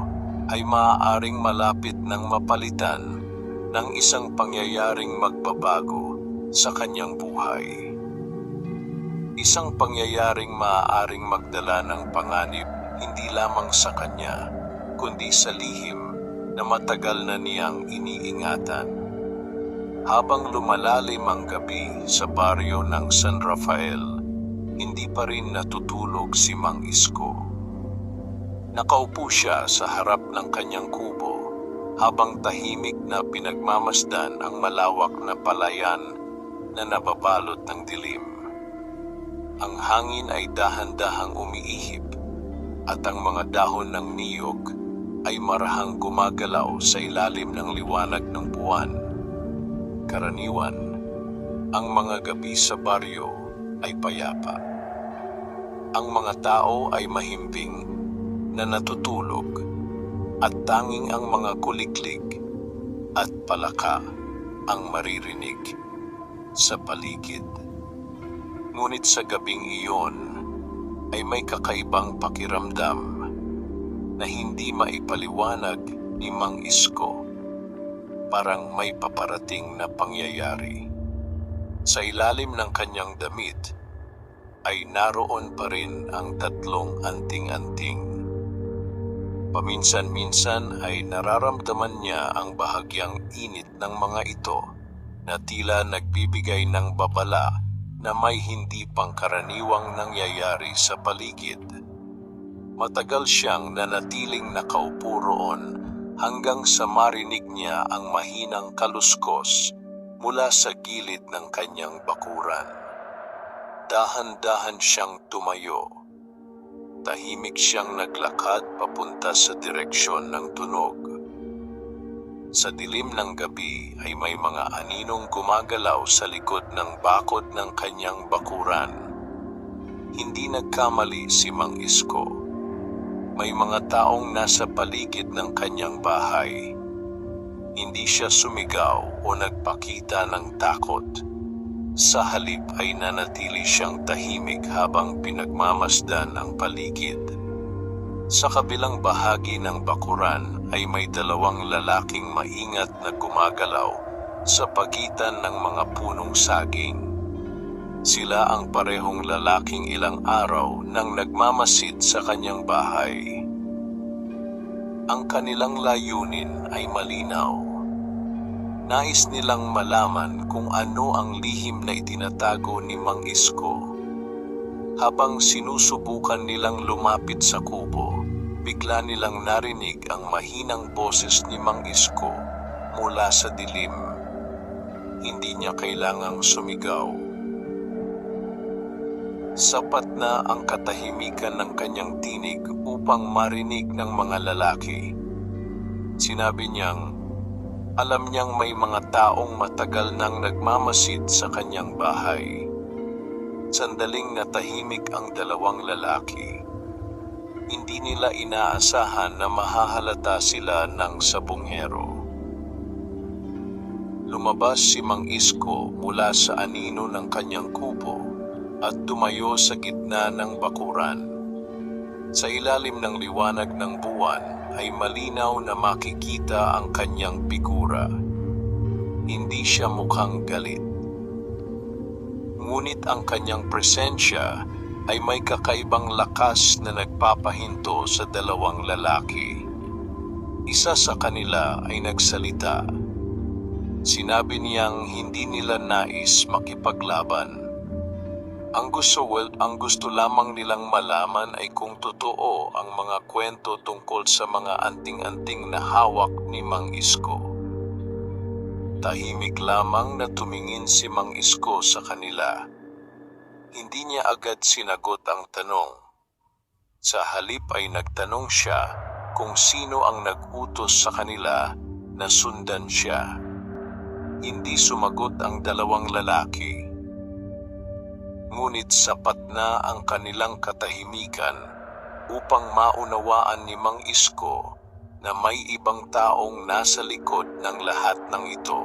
ay maaaring malapit ng mapalitan ng isang pangyayaring magbabago sa kanyang buhay. Isang pangyayaring maaaring magdala ng panganib hindi lamang sa kanya, kundi sa lihim na matagal na niyang iniingatan. Habang lumalalim ang gabi sa baryo ng San Rafael, hindi pa rin natutulog si Mang Isko. Nakaupo siya sa harap ng kanyang kubo habang tahimik na pinagmamasdan ang malawak na palayan na nababalot ng dilim. Ang hangin ay dahan-dahang umiihip at ang mga dahon ng niyog ay marahang gumagalaw sa ilalim ng liwanag ng buwan. Karaniwan, ang mga gabi sa baryo ay payapa. Ang mga tao ay mahimbing na natutulog at tanging ang mga kuliklik at palaka ang maririnig sa paligid. Ngunit sa gabing iyon ay may kakaibang pakiramdam na hindi maipaliwanag ni Mang Isko. Parang may paparating na pangyayari. Sa ilalim ng kanyang damit ay naroon pa rin ang tatlong anting-anting. Paminsan-minsan ay nararamdaman niya ang bahagyang init ng mga ito na tila nagbibigay ng babala na may hindi pangkaraniwang nangyayari sa paligid. Matagal siyang nanatiling nakaupo roon hanggang sa marinig niya ang mahinang kaluskos mula sa gilid ng kanyang bakuran. Dahan-dahan siyang tumayo. Tahimik siyang naglakad papunta sa direksyon ng tunog. Sa dilim ng gabi ay may mga aninong gumagalaw sa likod ng bakod ng kanyang bakuran. Hindi nagkamali si Mang Isko. May mga taong nasa paligid ng kanyang bahay. Hindi siya sumigaw o nagpakita ng takot. Sa halip ay nanatili siyang tahimik habang pinagmamasdan ang paligid. Sa kabilang bahagi ng bakuran ay may dalawang lalaking maingat na gumagalaw sa pagitan ng mga punong saging. Sila ang parehong lalaking ilang araw nang nagmamasid sa kanyang bahay. Ang kanilang layunin ay malinaw. Nais nilang malaman kung ano ang lihim na itinatago ni Mang Isko. Habang sinusubukan nilang lumapit sa kubo, bigla nilang narinig ang mahinang boses ni Mang Isko mula sa dilim. Hindi niya kailangang sumigaw. Sapat na ang katahimikan ng kanyang tinig upang marinig ng mga lalaki. Sinabi niyang, alam niyang may mga taong matagal nang nagmamasid sa kanyang bahay. Sandaling natahimik ang dalawang lalaki. Hindi nila inaasahan na mahahalata sila ng sabunghero. Lumabas si Mang Isko mula sa anino ng kanyang kubo at tumayo sa gitna ng bakuran. Sa ilalim ng liwanag ng buwan ay malinaw na makikita ang kanyang figura. Hindi siya mukhang galit. Ngunit ang kanyang presensya ay may kakaibang lakas na nagpapahinto sa dalawang lalaki. Isa sa kanila ay nagsalita. Sinabi niyang hindi nila nais makipaglaban. Ang gusto lamang nilang malaman ay kung totoo ang mga kwento tungkol sa mga anting-anting na hawak ni Mang Isko. Tahimik lamang na tumingin si Mang Isko sa kanila. Hindi niya agad sinagot ang tanong. Sa halip ay nagtanong siya kung sino ang nag-utos sa kanila na sundan siya. Hindi sumagot ang dalawang lalaki. Ngunit sapat na ang kanilang katahimikan upang maunawaan ni Mang Isko na may ibang taong nasa likod ng lahat ng ito.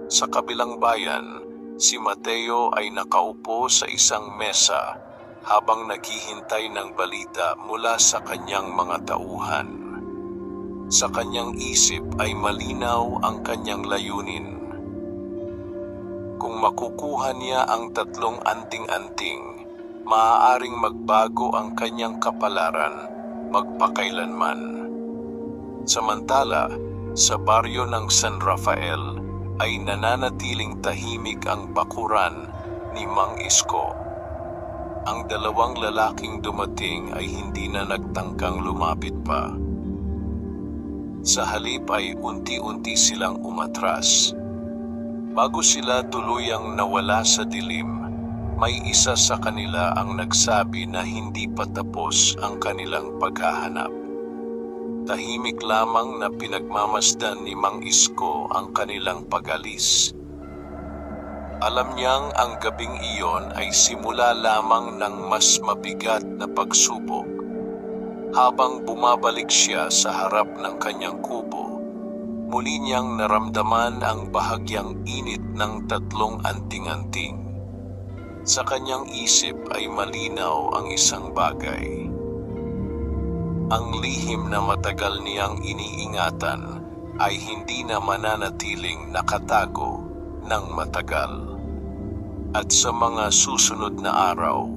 Sa kabilang bayan, si Mateo ay nakaupo sa isang mesa habang naghihintay ng balita mula sa kanyang mga tauhan. Sa kanyang isip ay malinaw ang kanyang layunin. Kung makukuha niya ang 3 anting-anting, maaaring magbago ang kanyang kapalaran magpakailanman. Samantala, sa baryo ng San Rafael ay nananatiling tahimik ang bakuran ni Mang Isko. Ang dalawang lalaking dumating ay hindi na nagtangkang lumapit pa. Sa halip ay unti-unti silang umatras. Bago sila tuluyang nawala sa dilim, may isa sa kanila ang nagsabi na hindi pa tapos ang kanilang paghahanap. Tahimik lamang na pinagmamasdan ni Mang Isko ang kanilang pag-alis. Alam niyang ang gabing iyon ay simula lamang ng mas mabigat na pagsubok. Habang bumabalik siya sa harap ng kanyang kubo, muli niyang naramdaman ang bahagyang init ng 3 anting-anting. Sa kanyang isip ay malinaw ang isang bagay. Ang lihim na matagal niyang iniingatan ay hindi na mananatiling nakatago ng matagal. At sa mga susunod na araw,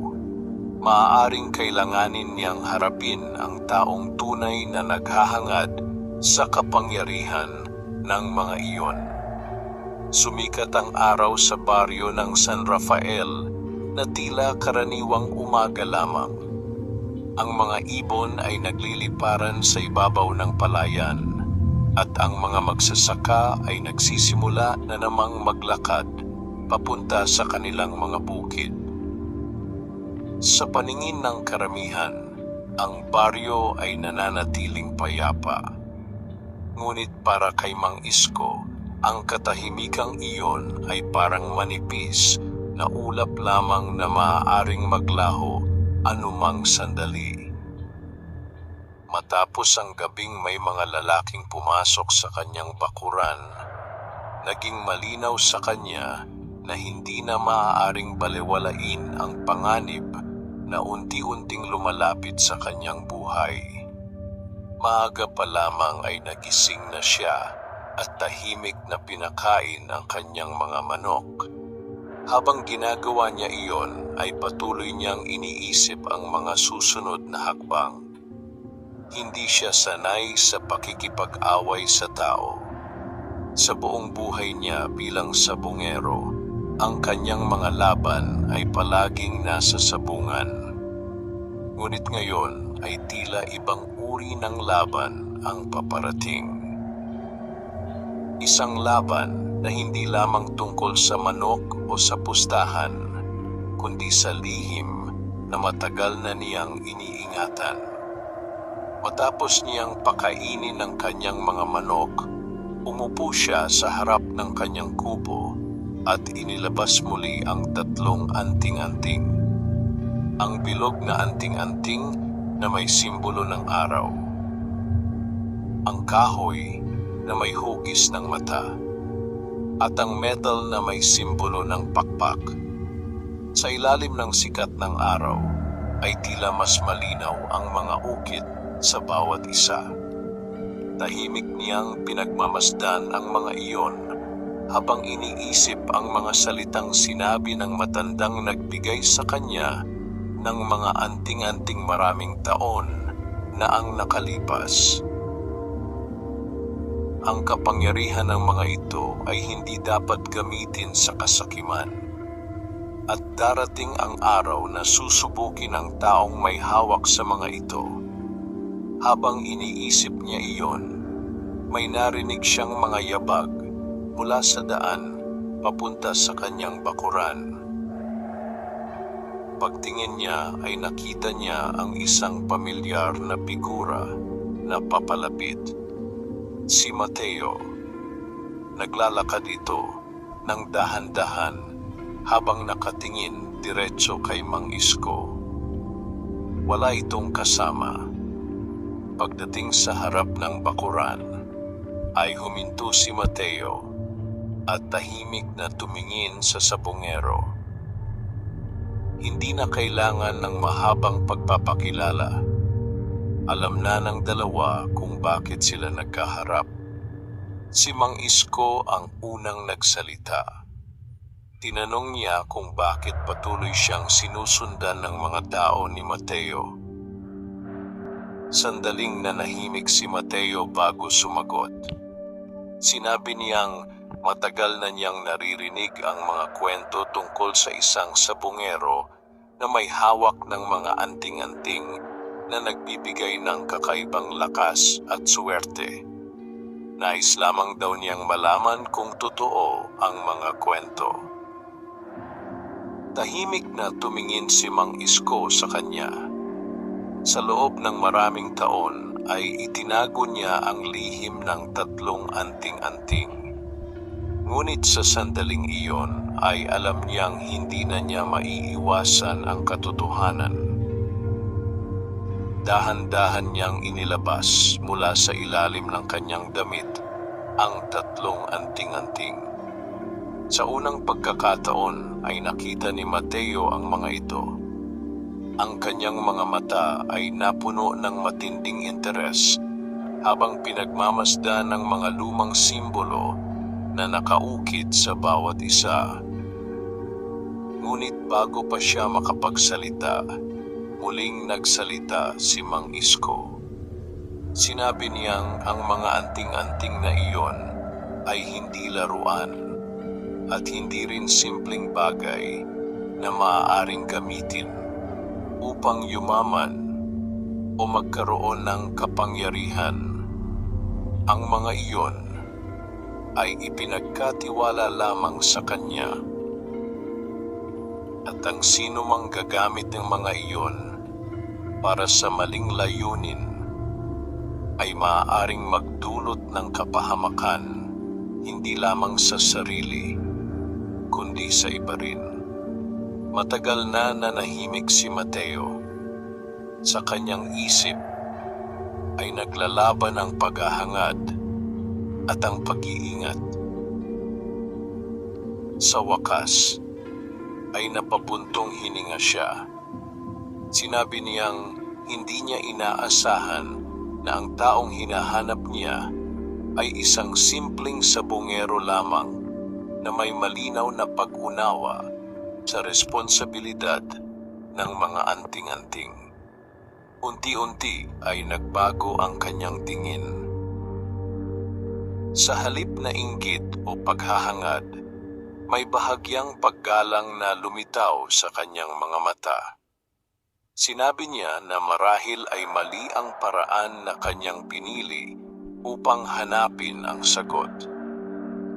maaaring kailanganin niyang harapin ang taong tunay na naghahangad sa kapangyarihan ng mga iyon. Sumikat ang araw sa baryo ng San Rafael na tila karaniwang umaga lamang. Ang mga ibon ay nagliliparan sa ibabaw ng palayan at ang mga magsasaka ay nagsisimula na namang maglakad papunta sa kanilang mga bukid. Sa paningin ng karamihan, ang baryo ay nananatiling payapa. Ngunit para kay Mang Isko, ang katahimikang iyon ay parang manipis na ulap lamang na maaaring maglaho anumang sandali. Matapos ang gabing may mga lalaking pumasok sa kanyang bakuran, naging malinaw sa kanya na hindi na maaaring balewalain ang panganib na unti-unting lumalapit sa kanyang buhay. Maaga pa lamang ay nagising na siya at tahimik na pinakain ang kanyang mga manok. Habang ginagawa niya iyon, ay patuloy niyang iniisip ang mga susunod na hakbang. Hindi siya sanay sa pakikipag-away sa tao. Sa buong buhay niya bilang sabungero, ang kanyang mga laban ay palaging nasa sabungan. Ngunit ngayon ay tila ibang uri ng laban ang paparating. Isang laban na hindi lamang tungkol sa manok o sa pustahan, kundi sa lihim na matagal na niyang iniingatan. Matapos niyang pakainin ng kanyang mga manok, umupo siya sa harap ng kanyang kubo at inilabas muli ang 3 anting-anting. Ang bilog na anting-anting na may simbolo ng araw. Ang kahoy na may hugis ng mata. At ang metal na may simbolo ng pakpak. Sa ilalim ng sikat ng araw ay tila mas malinaw ang mga ukit sa bawat isa. Tahimik niyang pinagmamasdan ang mga iyon habang iniisip ang mga salitang sinabi ng matandang nagbigay sa kanya ng mga anting-anting maraming taon na ang nakalipas. Ang kapangyarihan ng mga ito ay hindi dapat gamitin sa kasakiman. At darating ang araw na susubukin ang taong may hawak sa mga ito. Habang iniisip niya iyon, may narinig siyang mga yabag mula sa daan papunta sa kanyang bakuran. Pagtingin niya ay nakita niya ang isang pamilyar na figura na papalapit. Si Mateo. Naglalakad ito ng dahan-dahan habang nakatingin diretso kay Mang Isko. Wala itong kasama. Pagdating sa harap ng bakuran, ay huminto si Mateo at tahimik na tumingin sa sabungero. Hindi na kailangan ng mahabang pagpapakilala. Alam na ng dalawa kung bakit sila nagkaharap. Si Mang Isko ang unang nagsalita. Tinanong niya kung bakit patuloy siyang sinusundan ng mga tao ni Mateo. Sandaling nanahimik si Mateo bago sumagot. Sinabi niyang matagal na niyang naririnig ang mga kwento tungkol sa isang sabungero na may hawak ng mga anting-anting na nagbibigay ng kakaibang lakas at suwerte. Nais lamang daw niyang malaman kung totoo ang mga kwento. Tahimik na tumingin si Mang Isko sa kanya. Sa loob ng maraming taon ay itinago niya ang lihim ng 3 anting-anting. Ngunit sa sandaling iyon ay alam niyang hindi na niya maiiwasan ang katotohanan. Dahan-dahan niyang inilabas mula sa ilalim ng kanyang damit ang 3 anting-anting. Sa unang pagkakataon ay nakita ni Mateo ang mga ito. Ang kanyang mga mata ay napuno ng matinding interes habang pinagmamasdan ng mga lumang simbolo na nakaukit sa bawat isa. Ngunit bago pa siya makapagsalita, muling nagsalita si Mang Isko. Sinabi niyang ang mga anting-anting na iyon ay hindi laruan at hindi rin simpleng bagay na maaaring gamitin upang yumaman, o magkaroon ng kapangyarihan. Ang mga iyon ay ipinagkatiwala lamang sa Kanya. At ang sino mang gagamit ng mga iyon para sa maling layunin ay maaaring magdulot ng kapahamakan hindi lamang sa sarili, kundi sa iba rin. Matagal na nanahimik si Mateo. Sa kanyang isip ay naglalaban ang paghahangad at ang pag-iingat. Sa wakas ay napabuntong hininga siya. Sinabi niyang hindi niya inaasahan na ang taong hinahanap niya ay isang simpleng sabungero lamang na may malinaw na pag-unawa sa responsibilidad ng mga anting-anting. Unti-unti ay nagbago ang kanyang tingin. Sa halip na inggit o paghahangad, may bahagyang paggalang na lumitaw sa kanyang mga mata. Sinabi niya na marahil ay mali ang paraan na kanyang pinili upang hanapin ang sagot.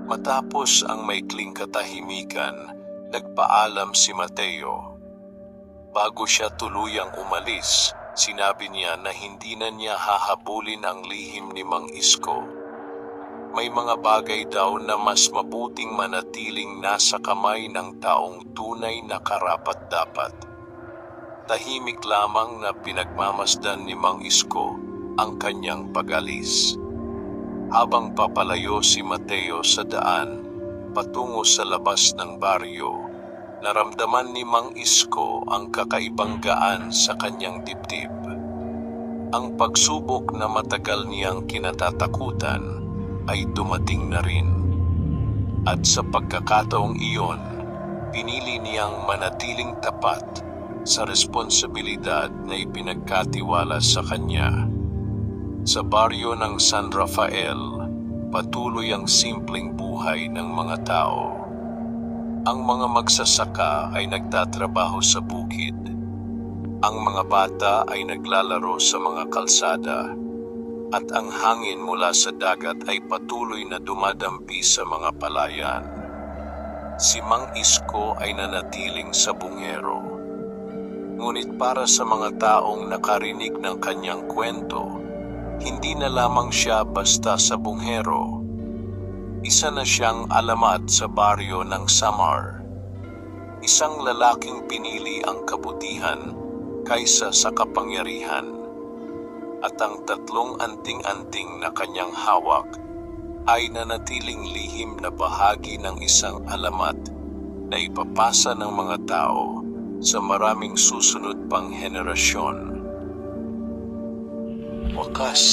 Matapos ang maikling katahimikan, nagpaalam si Mateo. Bago siya tuluyang umalis, sinabi niya na hindi na niya hahabulin ang lihim ni Mang Isko. May mga bagay daw na mas mabuting manatiling nasa kamay ng taong tunay na karapat-dapat. Tahimik lamang na pinagmamasdan ni Mang Isko ang kanyang pag-alis. Habang papalayo si Mateo sa daan patungo sa labas ng baryo, naramdaman ni Mang Isko ang kakaibang gaan sa kanyang dibdib. Ang pagsubok na matagal niyang kinatatakutan ay dumating na rin. At sa pagkakataong iyon, pinili niyang manatiling tapat sa responsibilidad na ipinagkatiwala sa kanya. Sa baryo ng San Rafael, patuloy ang simpleng buhay ng mga tao. Ang mga magsasaka ay nagtatrabaho sa bukid. Ang mga bata ay naglalaro sa mga kalsada. At ang hangin mula sa dagat ay patuloy na dumadampi sa mga palayan. Si Mang Isko ay nanatiling sa bungero. Ngunit para sa mga taong nakarinig ng kanyang kwento, hindi na lamang siya basta sa bungero. Isa na siyang alamat sa baryo ng Samar. Isang lalaking pinili ang kabutihan kaysa sa kapangyarihan. At ang tatlong anting-anting na kanyang hawak ay nanatiling lihim na bahagi ng isang alamat na ipapasa ng mga tao sa maraming susunod pang henerasyon. Wakas,